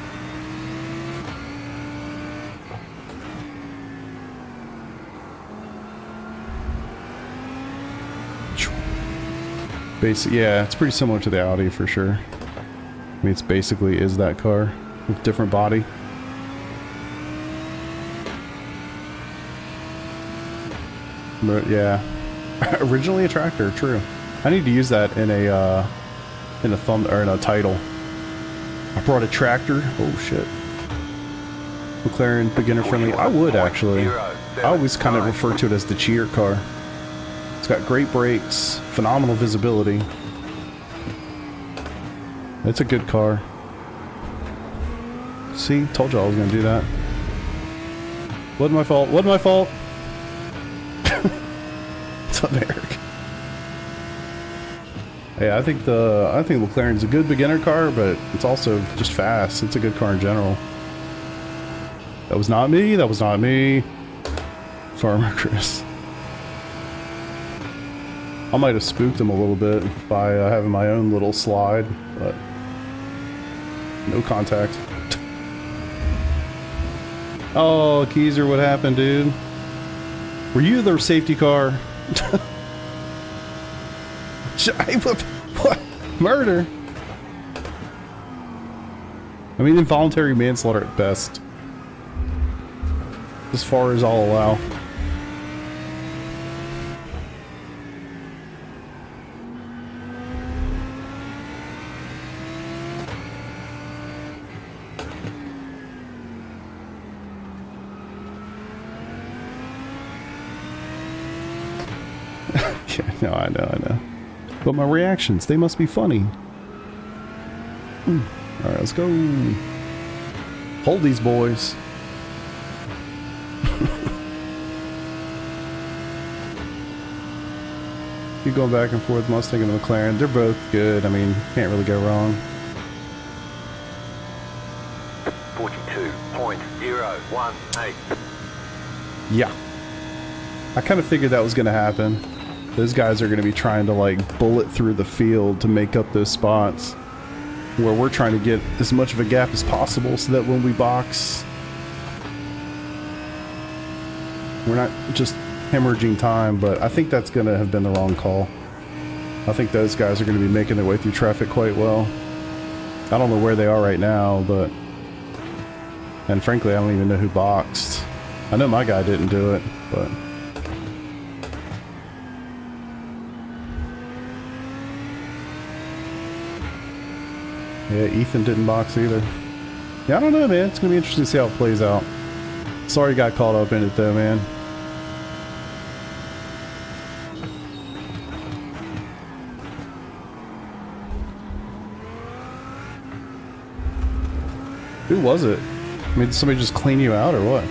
Yeah, it's pretty similar to the Audi for sure. I mean, it's basically is that car with different body. But yeah, originally a tractor, true. I need to use that in a thumb or in a title. I brought a tractor. Oh shit. McLaren beginner friendly. I would actually. I always kind of refer to it as the cheer car. It's got great brakes, phenomenal visibility. It's a good car. See, told you I was gonna do that. Wasn't my fault. Wasn't my fault. What's up, Eric? Yeah, I think McLaren's a good beginner car, but it's also just fast. It's a good car in general. That was not me. That was not me. Farmer Chris. I might have spooked him a little bit by having my own little slide, but no contact. Oh, Keezer, what happened, dude? Were you the safety car? What? Murder? I mean, involuntary manslaughter at best. As far as I'll allow. Yeah, no, I know. But my reactions, they must be funny. Alright, let's go. Hold these boys. Keep going back and forth, Mustang and McLaren. They're both good. I mean, can't really go wrong. 42.018. Yeah. I kind of figured that was going to happen. Those guys are going to be trying to like bullet through the field to make up those spots where we're trying to get as much of a gap as possible so that when we box, we're not just hemorrhaging time. But I think that's going to have been the wrong call. I think those guys are going to be making their way through traffic quite well. I don't know where they are right now, but... And frankly, I don't even know who boxed. I know my guy didn't do it, but... Yeah, Ethan didn't box either. Yeah, I don't know, man. It's going to be interesting to see how it plays out. Sorry you got caught up in it, though, man. Who was it? I mean, did somebody just clean you out, or what?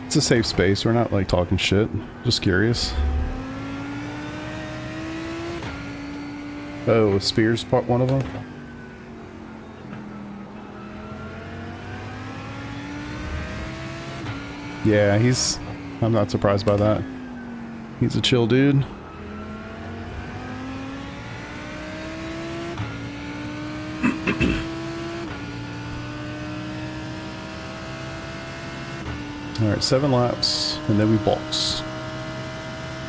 It's a safe space. We're not, like, talking shit. Just curious. Oh, was Spears part one of them? Yeah, I'm not surprised by that. He's a chill dude. Alright, 7 laps, and then we box.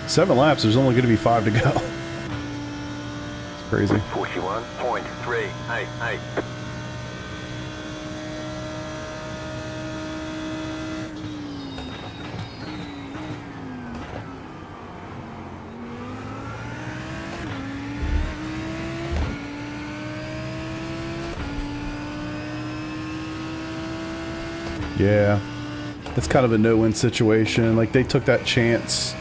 7 laps, there's only going to be 5 to go. It's crazy. 41.388. Yeah, it's kind of a no-win situation. Like, they took that chance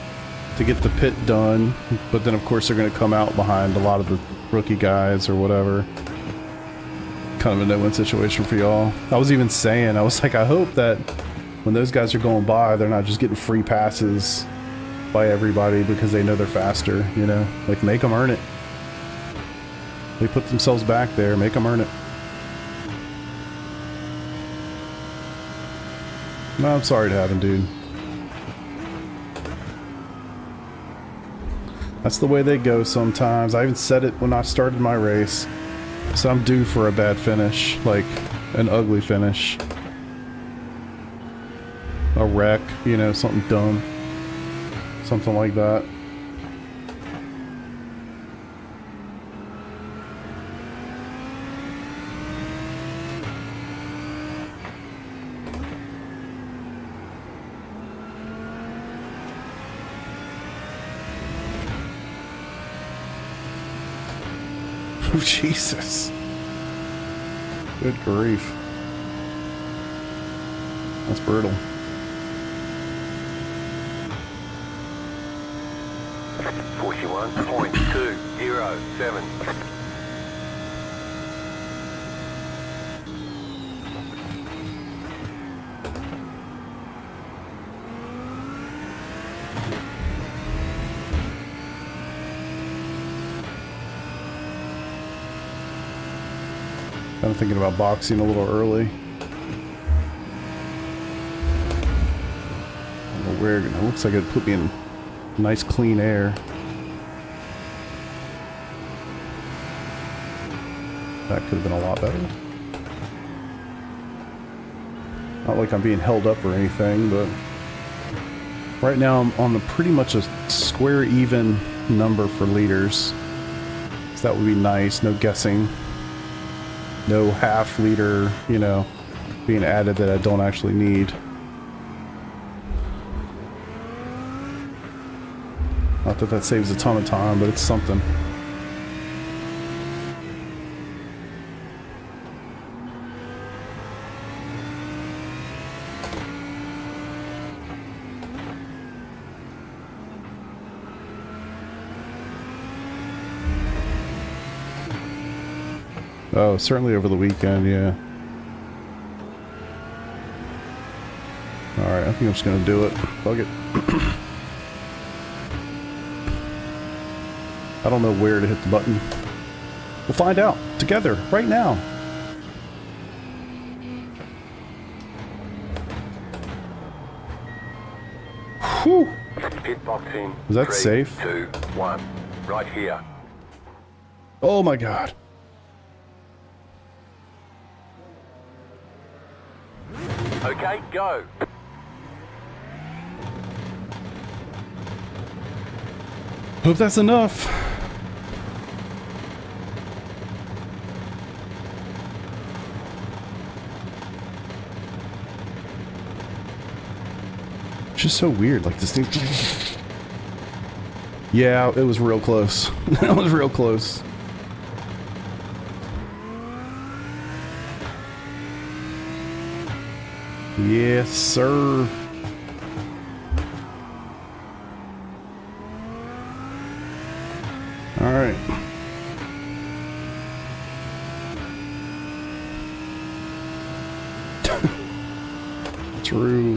to get the pit done, but then of course they're going to come out behind a lot of the rookie guys or whatever. Kind of a no-win situation for y'all. I was even saying, I was like, I hope that when those guys are going by, they're not just getting free passes by everybody because they know they're faster, you know? Like, make them earn it. They put themselves back there, make them earn it. No, I'm sorry to have him, dude. That's the way they go sometimes. I even said it when I started my race. So I'm due for a bad finish, like an ugly finish. A wreck, you know, something dumb. Something like that. Oh, Jesus. Good grief. That's brutal. .207. I'm thinking about boxing a little early. I don't know where, it looks like it put me in nice clean air. That could have been a lot better. Not like I'm being held up or anything, but right now I'm on pretty much a square even number for leaders. So that would be nice, no guessing. No half liter, you know, being added that I don't actually need. Not that that saves a ton of time, but it's something. Oh, certainly over the weekend, yeah. Alright, I think I'm just gonna do it. Bug it. I don't know where to hit the button. We'll find out together, right now. Whew! Pit box in. Was that 3, safe? 2, 1. Right here. Oh my god. Okay, go. Hope that's enough. Just so weird, like this thing. Yeah, it was real close. That was real close. Yes, sir. All right. True.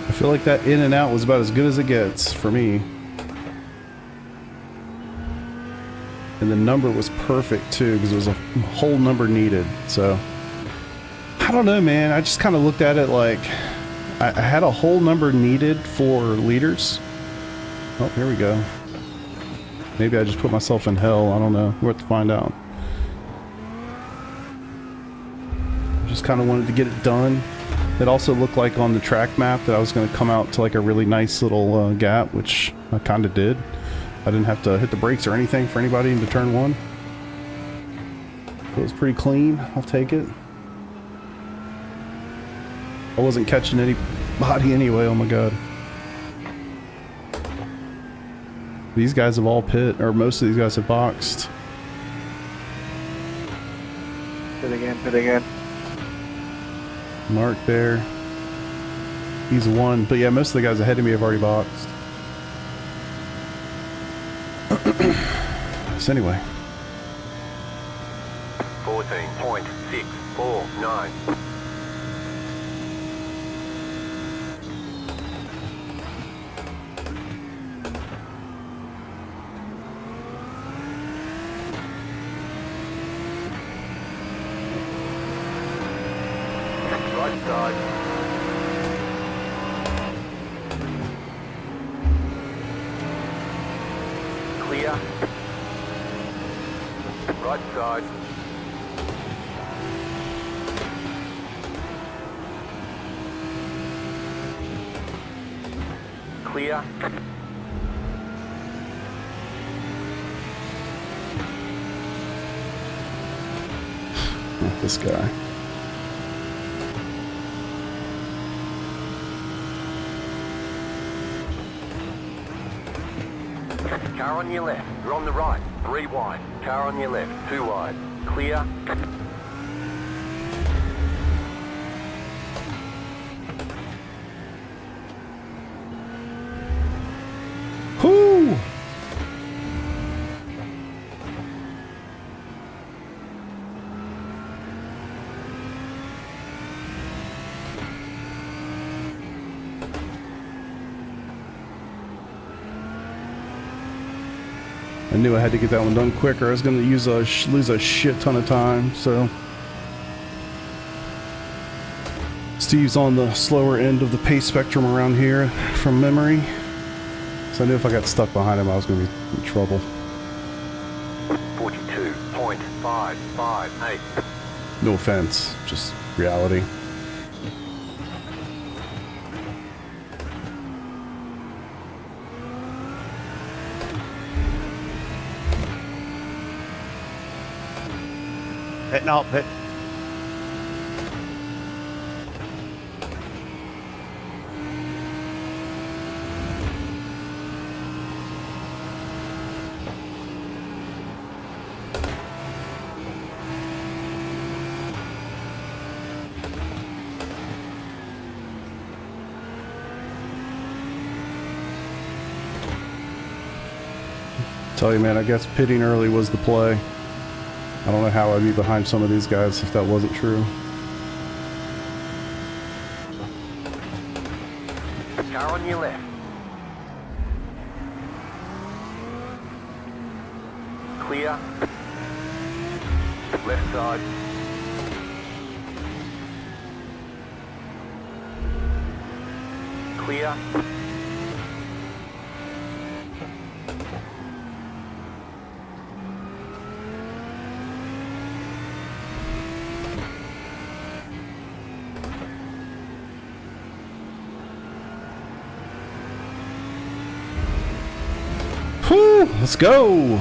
I feel like that in and out was about as good as it gets for me. And the number was perfect too, because it was a whole number needed. So I don't know, man. I just kind of looked at it like I had a whole number needed for leaders. Oh, here we go. Maybe I just put myself in hell. I don't know. We'll have to find out. Just kind of wanted to get it done. It also looked like on the track map that I was going to come out to like a really nice little gap, which I kind of did. I didn't have to hit the brakes or anything for anybody into turn 1. It was pretty clean. I'll take it. I wasn't catching anybody anyway. Oh my god. These guys have all pit, or most of these guys have boxed. Pit again. Mark there. He's 1. But yeah, most of the guys ahead of me have already boxed. So anyway. 14.649. Right side. Clear. Right side. Clear. This guy. Car on your left. You're on the right. 3 wide. Car on your left. 2 wide. Clear. Whoo! I knew I had to get that one done quicker. I was going to lose a shit ton of time, so Steve's on the slower end of the pace spectrum around here from memory. So I knew if I got stuck behind him, I was going to be in trouble. 42.558. No offense, just reality. Pit now, pit. Tell you, man, I guess pitting early was the play. I don't know how I'd be behind some of these guys if that wasn't true. Car on your left. Clear. Left side. Clear. Whew, let's go.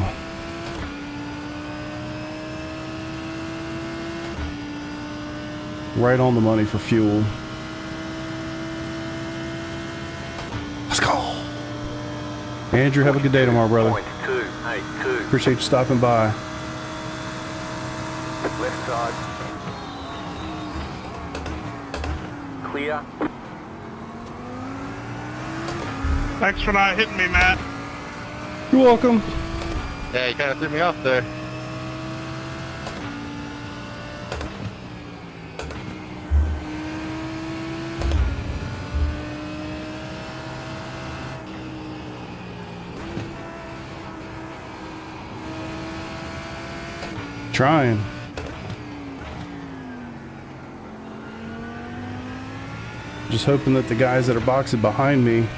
Right on the money for fuel. Let's go. Andrew, have a good day tomorrow, brother. 0.282. Appreciate you stopping by. Left side. Clear. Thanks for not hitting me, Matt. You're welcome. Yeah, you kind of threw me off there. Trying. Just hoping that the guys that are boxing behind me,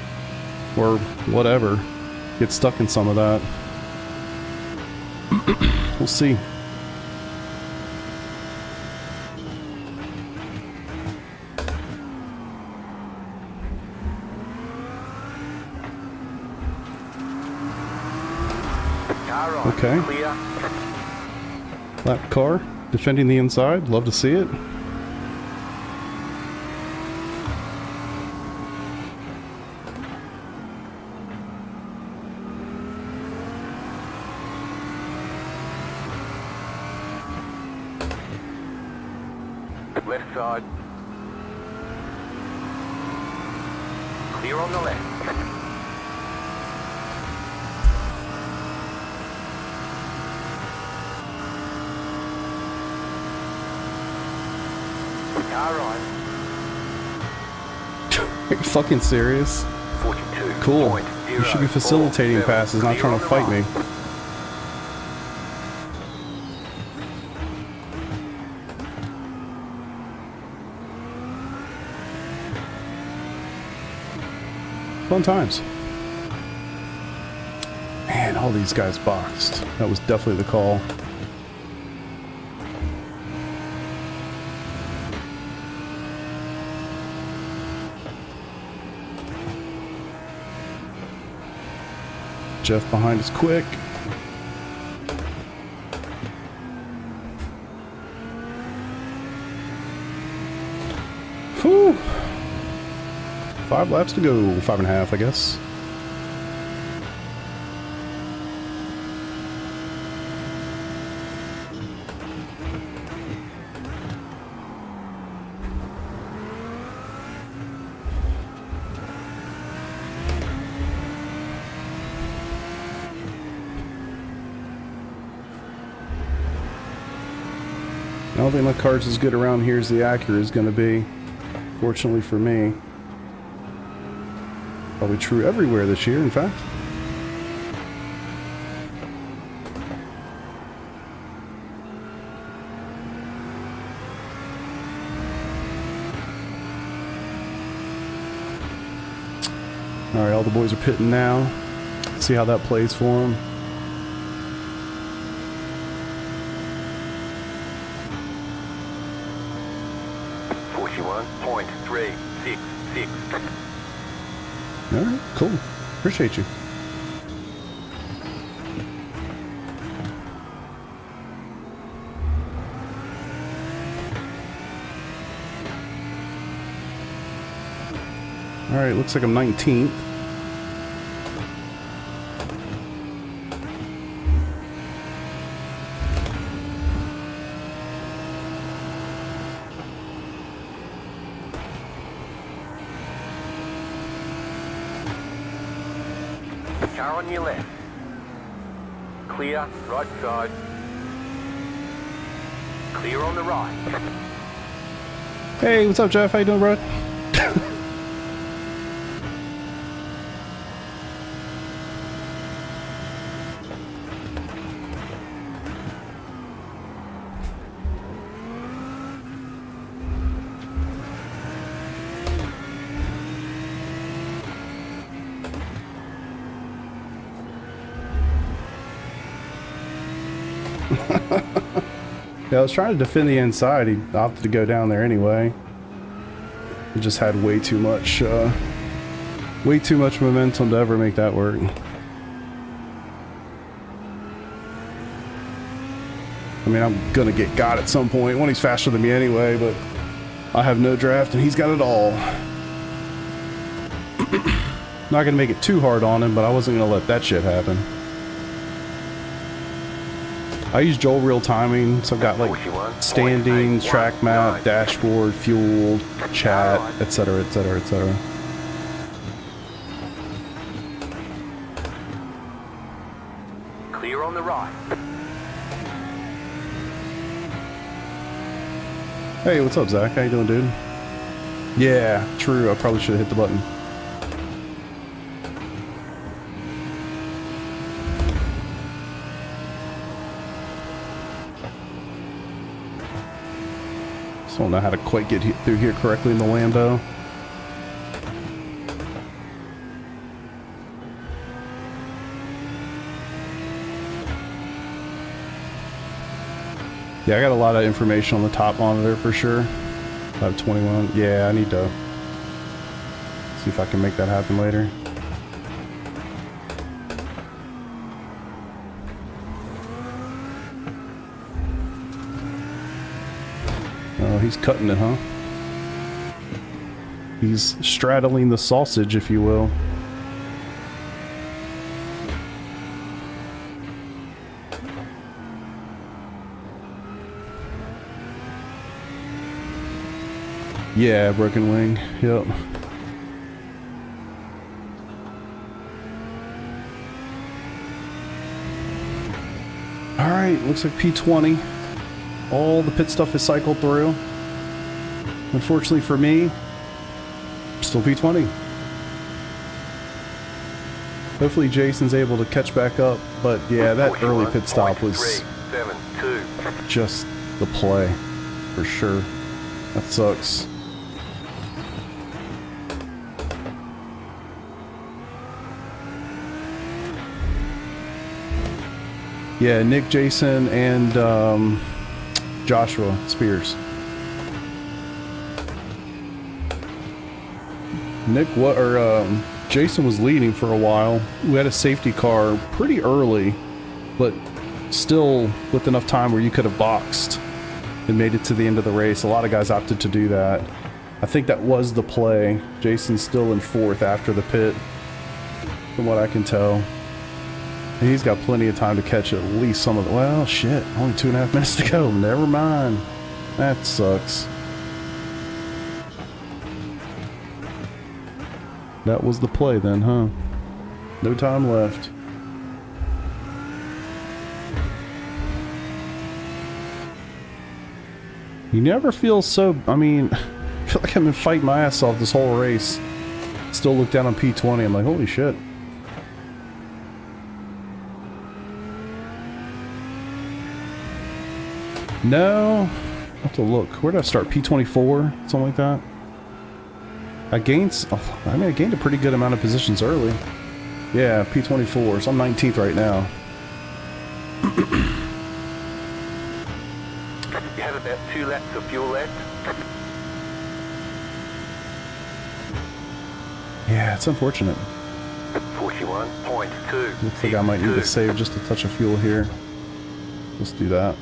or whatever, get stuck in some of that. We'll see. Car on. Okay. Clear. Lap car, defending the inside. Love to see it. Left side. Clear on the left. Car on. Are you fucking serious? 42. Cool. You should be facilitating passes, not trying to fight me. Fun times. Man, all these guys boxed. That was definitely the call. Jeff behind is quick. Whew. 5 laps to go. 5.5, I guess. I don't think my car's as good around here as the Acura is going to be. Fortunately for me. Probably true everywhere this year, in fact. Alright, all the boys are pitting now. See how that plays for them. Alright, cool. Appreciate you. Alright, looks like I'm 19th. Car on your left. Clear, right side. Clear on the right. Hey, what's up, Jeff? How you doing, bro? Yeah, I was trying to defend the inside. He opted to go down there anyway. He just had way too much momentum to ever make that work. I mean, I'm gonna get got at some point when he's faster than me anyway, but I have no draft and he's got it all. Not gonna make it too hard on him, but I wasn't gonna let that shit happen. I use Joel real timing, so I've got like standings, track map, dashboard, fuel, chat, etc, etc, etc. Clear on the right. Hey, what's up, Zach? How you doing, dude? Yeah, true. I probably should have hit the button. Still don't know how to quite get through here correctly in the Lambo. Yeah, I got a lot of information on the top monitor for sure. 21. Yeah, I need to see if I can make that happen later. Oh, he's cutting it, huh? He's straddling the sausage, if you will. Yeah, broken wing. Yep. Alright, looks like P20. All the pit stuff is cycled through. Unfortunately for me, still P20. Hopefully Jason's able to catch back up, but yeah, that early pit stop was just the play, for sure. That sucks. Yeah, Nick, Jason, and Joshua Spears. Jason was leading for a while. We had a safety car pretty early, but still with enough time where you could have boxed and made it to the end of the race. A lot of guys opted to do that. I think that was the play. Jason's still in 4th after the pit, from what I can tell. And he's got plenty of time to catch at least some of the... Well, shit. Only 2.5 minutes to go. Never mind. That sucks. That was the play then, huh? No time left. You never feel so... I mean, I feel like I've been fighting my ass off this whole race. Still look down on P20. I'm like, holy shit. No, I have to look. Where did I start? P24, something like that. I gained a pretty good amount of positions early. Yeah, P24. So I'm 19th right now. You have about 2 laps of fuel left. Yeah, it's unfortunate. 41.2. Looks like I might need to save just a touch of fuel here. Let's do that.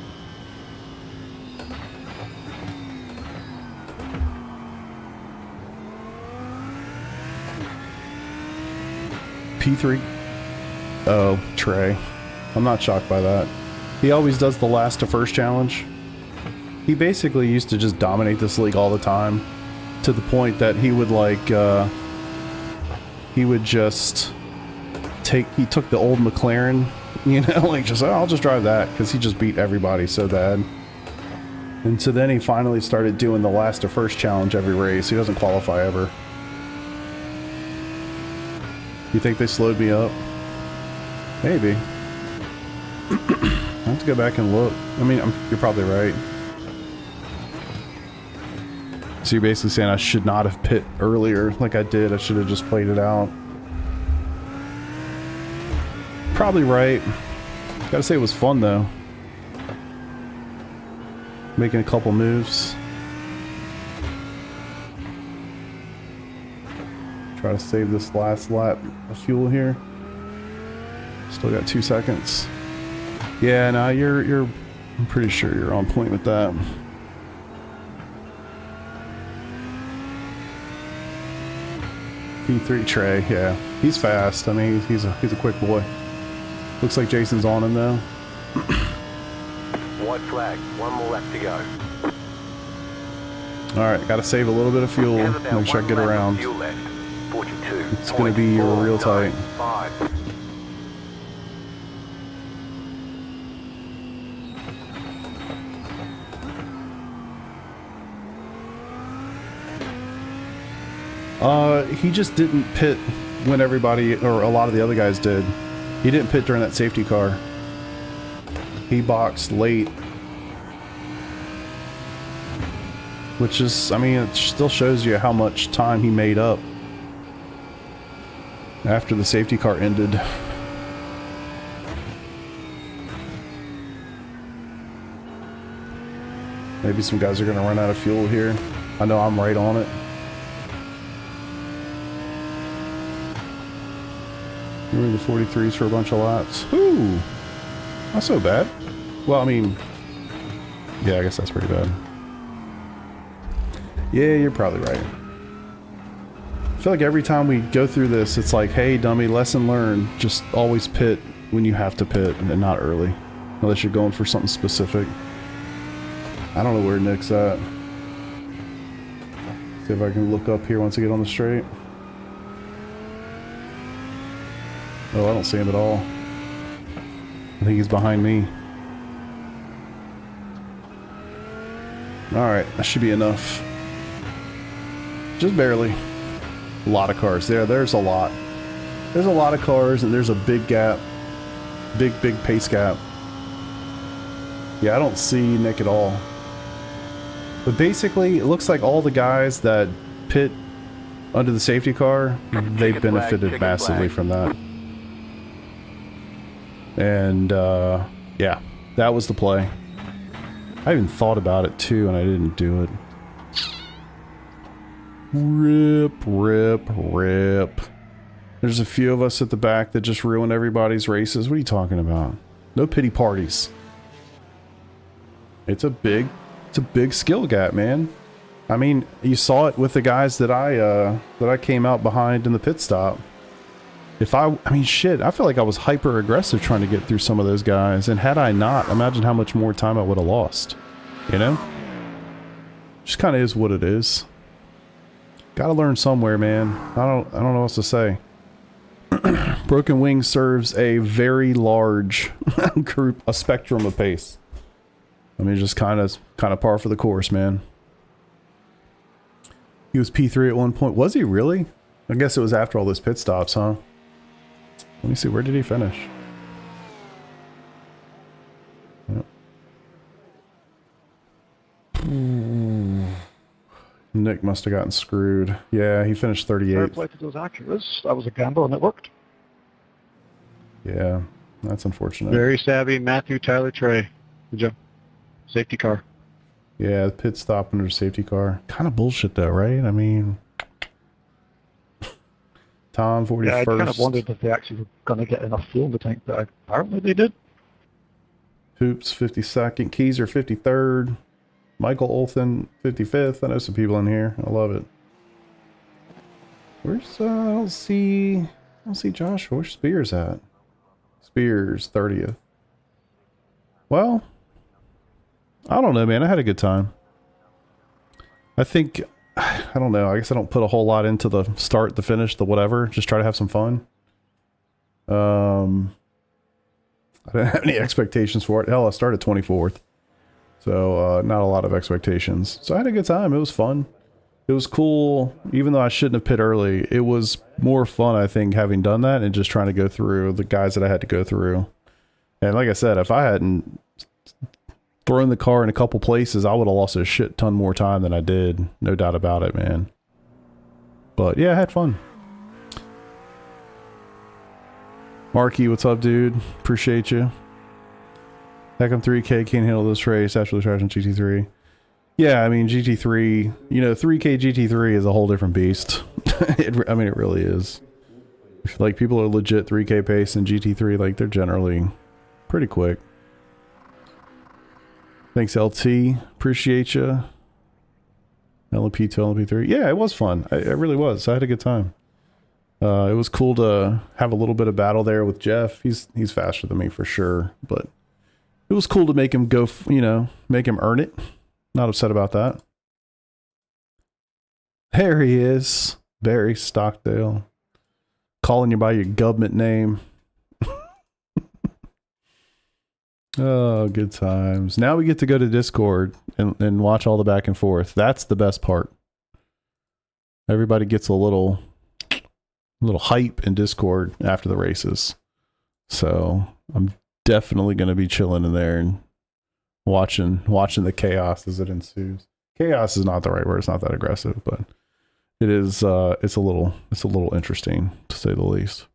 P3. Oh, Trey. I'm not shocked by that. He always does the last to first challenge. He basically used to just dominate this league all the time, to the point that he would like, he would just he took the old McLaren, you know, like just, oh, I'll just drive that, because he just beat everybody so bad. And so then he finally started doing the last to first challenge every race. He doesn't qualify ever. You think they slowed me up? Maybe. I have to go back and look. I mean, you're probably right. So you're basically saying I should not have pit earlier like I did. I should have just played it out. Probably right. Gotta say it was fun though. Making a couple moves. Try to save this last lap of fuel here. Still got 2 seconds. Yeah, no, I'm pretty sure you're on point with that. P3 Trey, yeah, he's fast. I mean, he's a quick boy. Looks like Jason's on him though. White flag. 1 more lap to go. All right, got to save a little bit of fuel. Make sure I get around. It's going to be real tight. He just didn't pit when everybody, or a lot of the other guys did. He didn't pit during that safety car. He boxed late. Which is, I mean, it still shows you how much time he made up after the safety car ended. Maybe some guys are going to run out of fuel here. I know I'm right on it. We're in the 43s for a bunch of laps. Ooh, not so bad. Well, I mean, yeah, I guess that's pretty bad. Yeah, you're probably right. I feel like every time we go through this, it's like, hey, dummy, lesson learned. Just always pit when you have to pit and not early. Unless you're going for something specific. I don't know where Nick's at. See if I can look up here once I get on the straight. Oh, I don't see him at all. I think he's behind me. Alright, that should be enough. Just barely. A lot of cars there. There's a lot. There's a lot of cars and there's a big gap. Big pace gap. Yeah, I don't see Nick at all. But basically, it looks like all the guys that pit under the safety car, they benefited massively from that. And, yeah, that was the play. I even thought about it too, and I didn't do it. Rip. There's a few of us at the back that just ruin everybody's races. What are you talking about? No pity parties. It's a big skill gap, man. I mean, you saw it with the guys that I came out behind in the pit stop. I mean, shit, I feel like I was hyper aggressive trying to get through some of those guys, and had I not, imagine how much more time I would have lost. You know? Just kind of is what it is. Gotta learn somewhere, man. I don't know what else to say. Broken Wing serves a very large group, a spectrum of pace. I mean, just kind of par for the course, man. He was P3 at one point. Was he really? I guess it was after all those pit stops, huh? Let me see, where did he finish? Yep. Nick must have gotten screwed. Yeah, he finished 38. Fair play to those Acuras. That was a gamble and it worked. Yeah, that's unfortunate. Very savvy Matthew Tyler Trey. Good job. Safety car. Yeah, the pit stop under safety car. Kind of bullshit though, right? I mean, Tom 41st. Yeah, I kind of wondered if they actually were going to get enough fuel in the tank, but apparently they did. Hoops 52nd. Keezer 53rd. Michael Olthen 55th. I know some people in here. I love it. Where's I don't see Joshua. Where's Spears at? Spears 30th. Well, I don't know, man. I had a good time. I think, I don't know. I guess I don't put a whole lot into the start, the finish, the whatever. Just try to have some fun. I didn't have any expectations for it. Hell, I started 24th. So, not a lot of expectations. So I had a good time. It was fun. It was cool. Even though I shouldn't have pit early, it was more fun, I think, having done that and just trying to go through the guys that I had to go through. And like I said, if I hadn't thrown the car in a couple places, I would have lost a shit ton more time than I did. No doubt about it, man. But yeah, I had fun. Marky, what's up, dude? Appreciate you. Heck, I'm 3K, can't handle this race after the charge on GT3. Yeah, I mean, GT3, you know, 3K GT3 is a whole different beast. I mean, it really is. If, like, people are legit 3K pace in GT3, like, they're generally pretty quick. Thanks, LT. Appreciate you. LP2, LP3. Yeah, it was fun. It really was. I had a good time. It was cool to have a little bit of battle there with Jeff. He's faster than me for sure, but it was cool to make him go, you know, make him earn it. Not upset about that. There he is. Barry Stockdale. Calling you by your government name. Oh, good times. Now we get to go to Discord and watch all the back and forth. That's the best part. Everybody gets a little hype in Discord after the races. So I'm definitely going to be chilling in there and watching the chaos as it ensues. Chaos is not the right word. It's not that aggressive, but it is. It's a little interesting to say the least.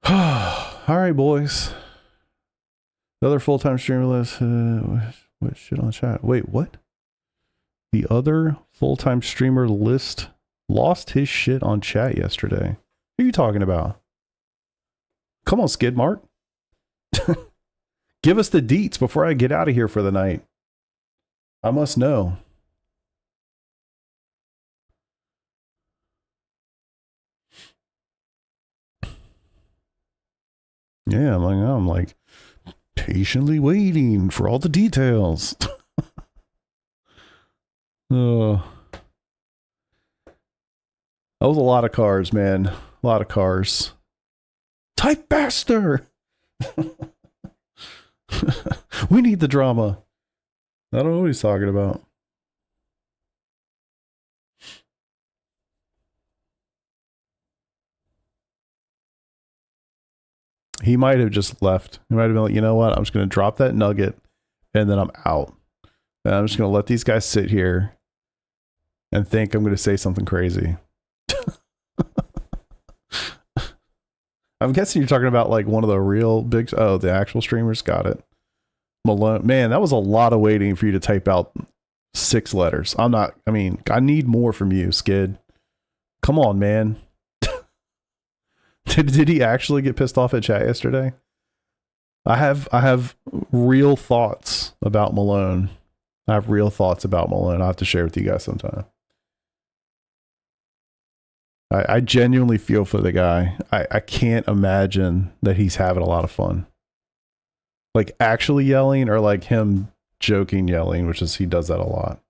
All right, boys. The other full-time streamer list. What shit on chat? Wait, what? The other full-time streamer list lost his shit on chat yesterday. Who are you talking about? Come on, Skid Mark. Give us the deets before I get out of here for the night. I must know. Yeah, I'm like patiently waiting for all the details. Oh, that was a lot of cars, man. A lot of cars. Type faster. We need the drama. I don't know what he's talking about. He might have just left. He might have been like, you know what? I'm just going to drop that nugget and then I'm out. And I'm just going to let these guys sit here and think I'm going to say something crazy. I'm guessing you're talking about like one of the real big, oh, the actual streamers. Got it. Malone. Man, that was a lot of waiting for you to type out 6 letters. I need more from you, Skid. Come on, man. Did he actually get pissed off at chat yesterday? I have real thoughts about Malone. I have real thoughts about Malone. I'll have to share with you guys sometime. I genuinely feel for the guy. I can't imagine that he's having a lot of fun. Like actually yelling or like him joking yelling, which is he does that a lot.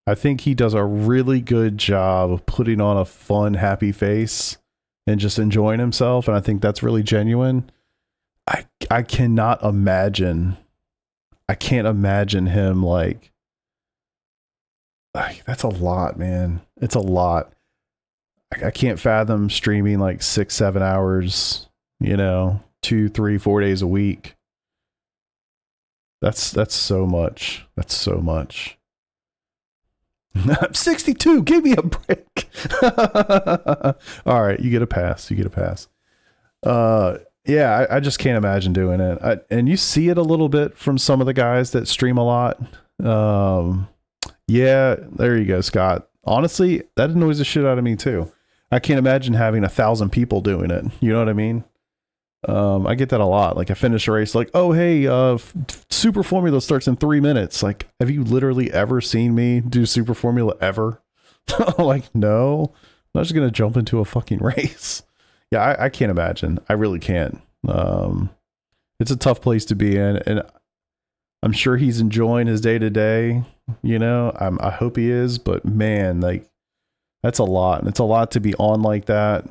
I think he does a really good job of putting on a fun, happy face and just enjoying himself. And I think that's really genuine. I cannot imagine. I can't imagine him like that's a lot, man. It's a lot. I can't fathom streaming like 6-7 hours, 2, 3, 4 days a week. That's so much. That's so much. I'm 62. Give me a break. All right, you get a pass. You get a pass. Yeah, I just can't imagine doing it. And you see it a little bit from some of the guys that stream a lot. Yeah, there you go, Scott. Honestly, that annoys the shit out of me too. I can't imagine having 1,000 people doing it. You know what I mean? I get that a lot. Like I finish a race, like, oh hey, Super Formula starts in 3 minutes. Like, have you literally ever seen me do Super Formula ever? Like, no, I'm not just gonna jump into a fucking race. Yeah, I can't imagine. I really can't. It's a tough place to be in, and I'm sure he's enjoying his day to day. I hope he is, but man, like that's a lot, and it's a lot to be on like that.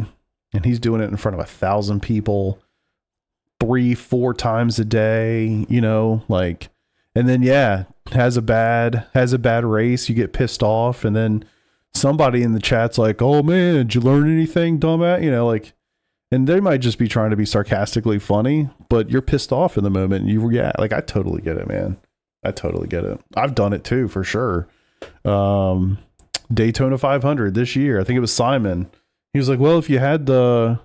And he's doing it in front of 1,000 people 3-4 times a day, like, and then yeah, has a bad race, you get pissed off, and then somebody in the chat's like, oh man, did you learn anything, dumbass? Like, and they might just be trying to be sarcastically funny, but you're pissed off in the moment and you react. Like, I totally get it, man. I totally get it. I've done it too, for sure. Daytona 500 this year, I think it was Simon. He was like, well, if you had the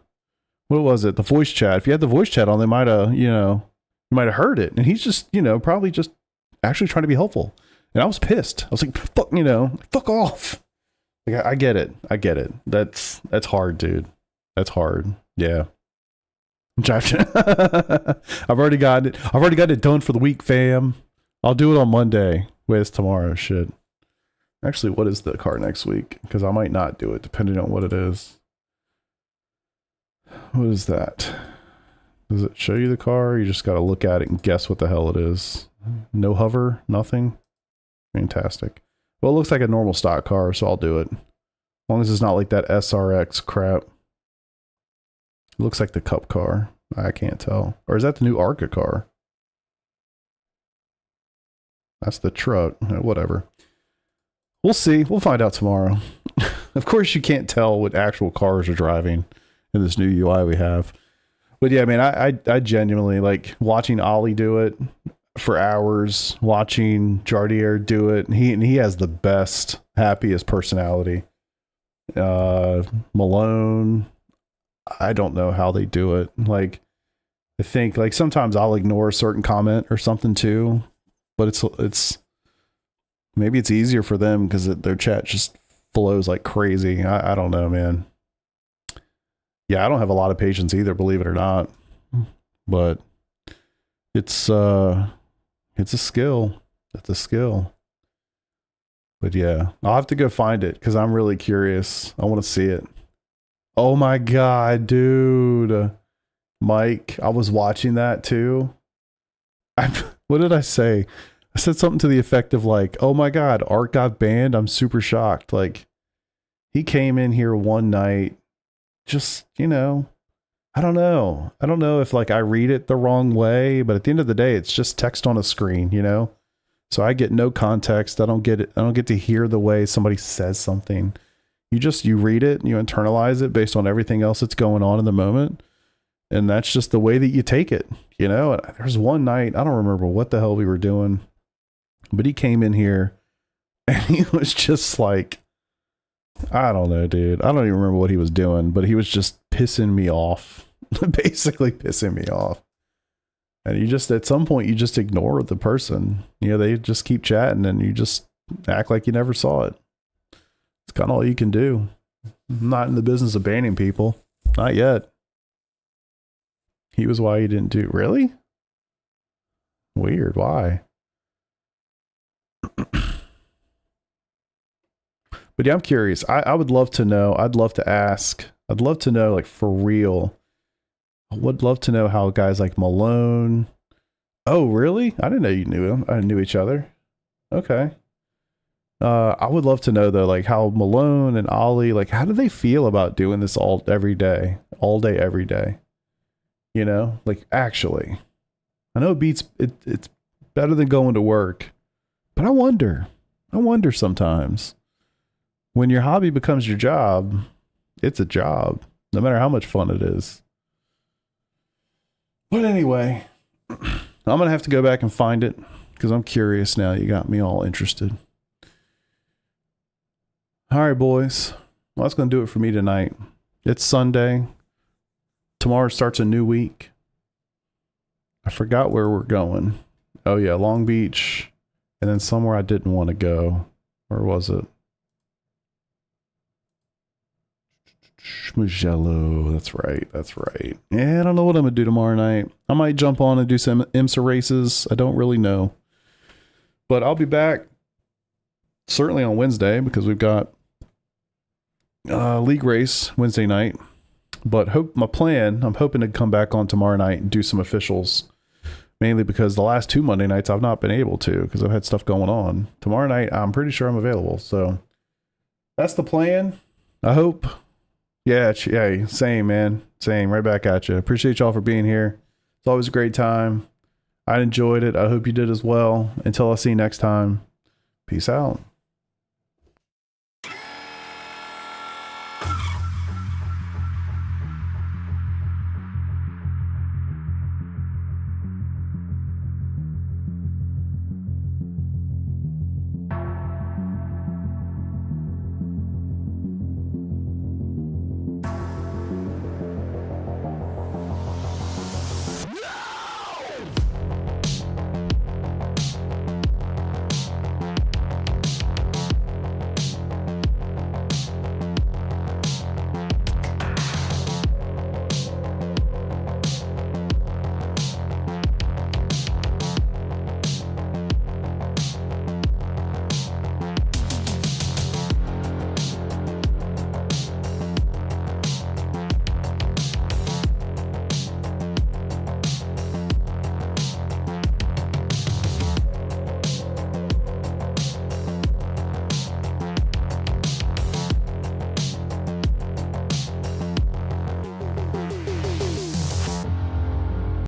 voice chat, if you had the voice chat on, they might have, you might have heard it. And he's just, probably just actually trying to be helpful. And I was pissed. I was like, fuck off. Like, I get it. I get it. That's hard, dude. That's hard. Yeah. I've already got it done for the week, fam. I'll do it on Monday. Wait, it's tomorrow. Shit. Actually, what is the car next week? Because I might not do it, depending on what it is. What is that? Does it show you the car? You just got to look at it and guess what the hell it is. No hover, nothing. Fantastic. Well, it looks like a normal stock car, so I'll do it. As long as it's not like that SRX crap. It looks like the Cup car. I can't tell. Or is that the new Arca car? That's the truck. Whatever. We'll see. We'll find out tomorrow. Of course, you can't tell what actual cars are driving in this new UI we have. But yeah, man, I genuinely like watching Ollie do it for hours, watching Jardier do it. And he has the best, happiest personality. Malone, I don't know how they do it. Like, I think like sometimes I'll ignore a certain comment or something too, but it's maybe it's easier for them because their chat just flows like crazy. I don't know, man. Yeah, I don't have a lot of patience either, believe it or not. But it's a skill. It's a skill. But yeah, I'll have to go find it because I'm really curious. I want to see it. Oh my God, dude. Mike, I was watching that too. What did I say? I said something to the effect of like, oh my God, Art got banned. I'm super shocked. Like, he came in here one night, just, you know, I don't know. I don't know if like I read it the wrong way, but at the end of the day, it's just text on a screen, you know? So I get no context. I don't get it. I don't get to hear the way somebody says something. You read it and you internalize it based on everything else that's going on in the moment. And that's just the way that you take it, you know? There's one night, I don't remember what the hell we were doing, but he came in here and he was just like, I don't know, dude. I don't even remember what he was doing, but he was just pissing me off, basically pissing me off. And you just, at some point, you just ignore the person. You know, they just keep chatting and you just act like you never saw it. It's kind of all you can do. I'm not in the business of banning people. Not yet. He was why he didn't do. Really? Weird. Why? But yeah, I'm curious. I would love to know. I'd love to ask. I'd love to know, like, for real. I would love to know how guys like Malone. Oh, really? I didn't know you knew him. I knew each other. Okay. I would love to know though, like how Malone and Ollie, like how do they feel about doing this every day, every day? You know, like actually, I know it's better than going to work, but I wonder sometimes when your hobby becomes your job, it's a job, no matter how much fun it is. But anyway, I'm going to have to go back and find it because I'm curious now. You got me all interested. All right, boys. Well, that's going to do it for me tonight. It's Sunday. Tomorrow starts a new week. I forgot where we're going. Oh, yeah, Long Beach. And then somewhere I didn't want to go. Where was it? Mugello. That's right. That's right. Yeah, I don't know what I'm going to do tomorrow night. I might jump on and do some IMSA races. I don't really know. But I'll be back certainly on Wednesday because we've got league race Wednesday night. But I'm hoping to come back on tomorrow night and do some officials. Mainly because the last 2 Monday nights I've not been able to because I've had stuff going on. Tomorrow night I'm pretty sure I'm available. So that's the plan. I hope. Yeah, same, man. Same. Right back at you. Appreciate y'all for being here. It's always a great time. I enjoyed it. I hope you did as well. Until I see you next time. Peace out.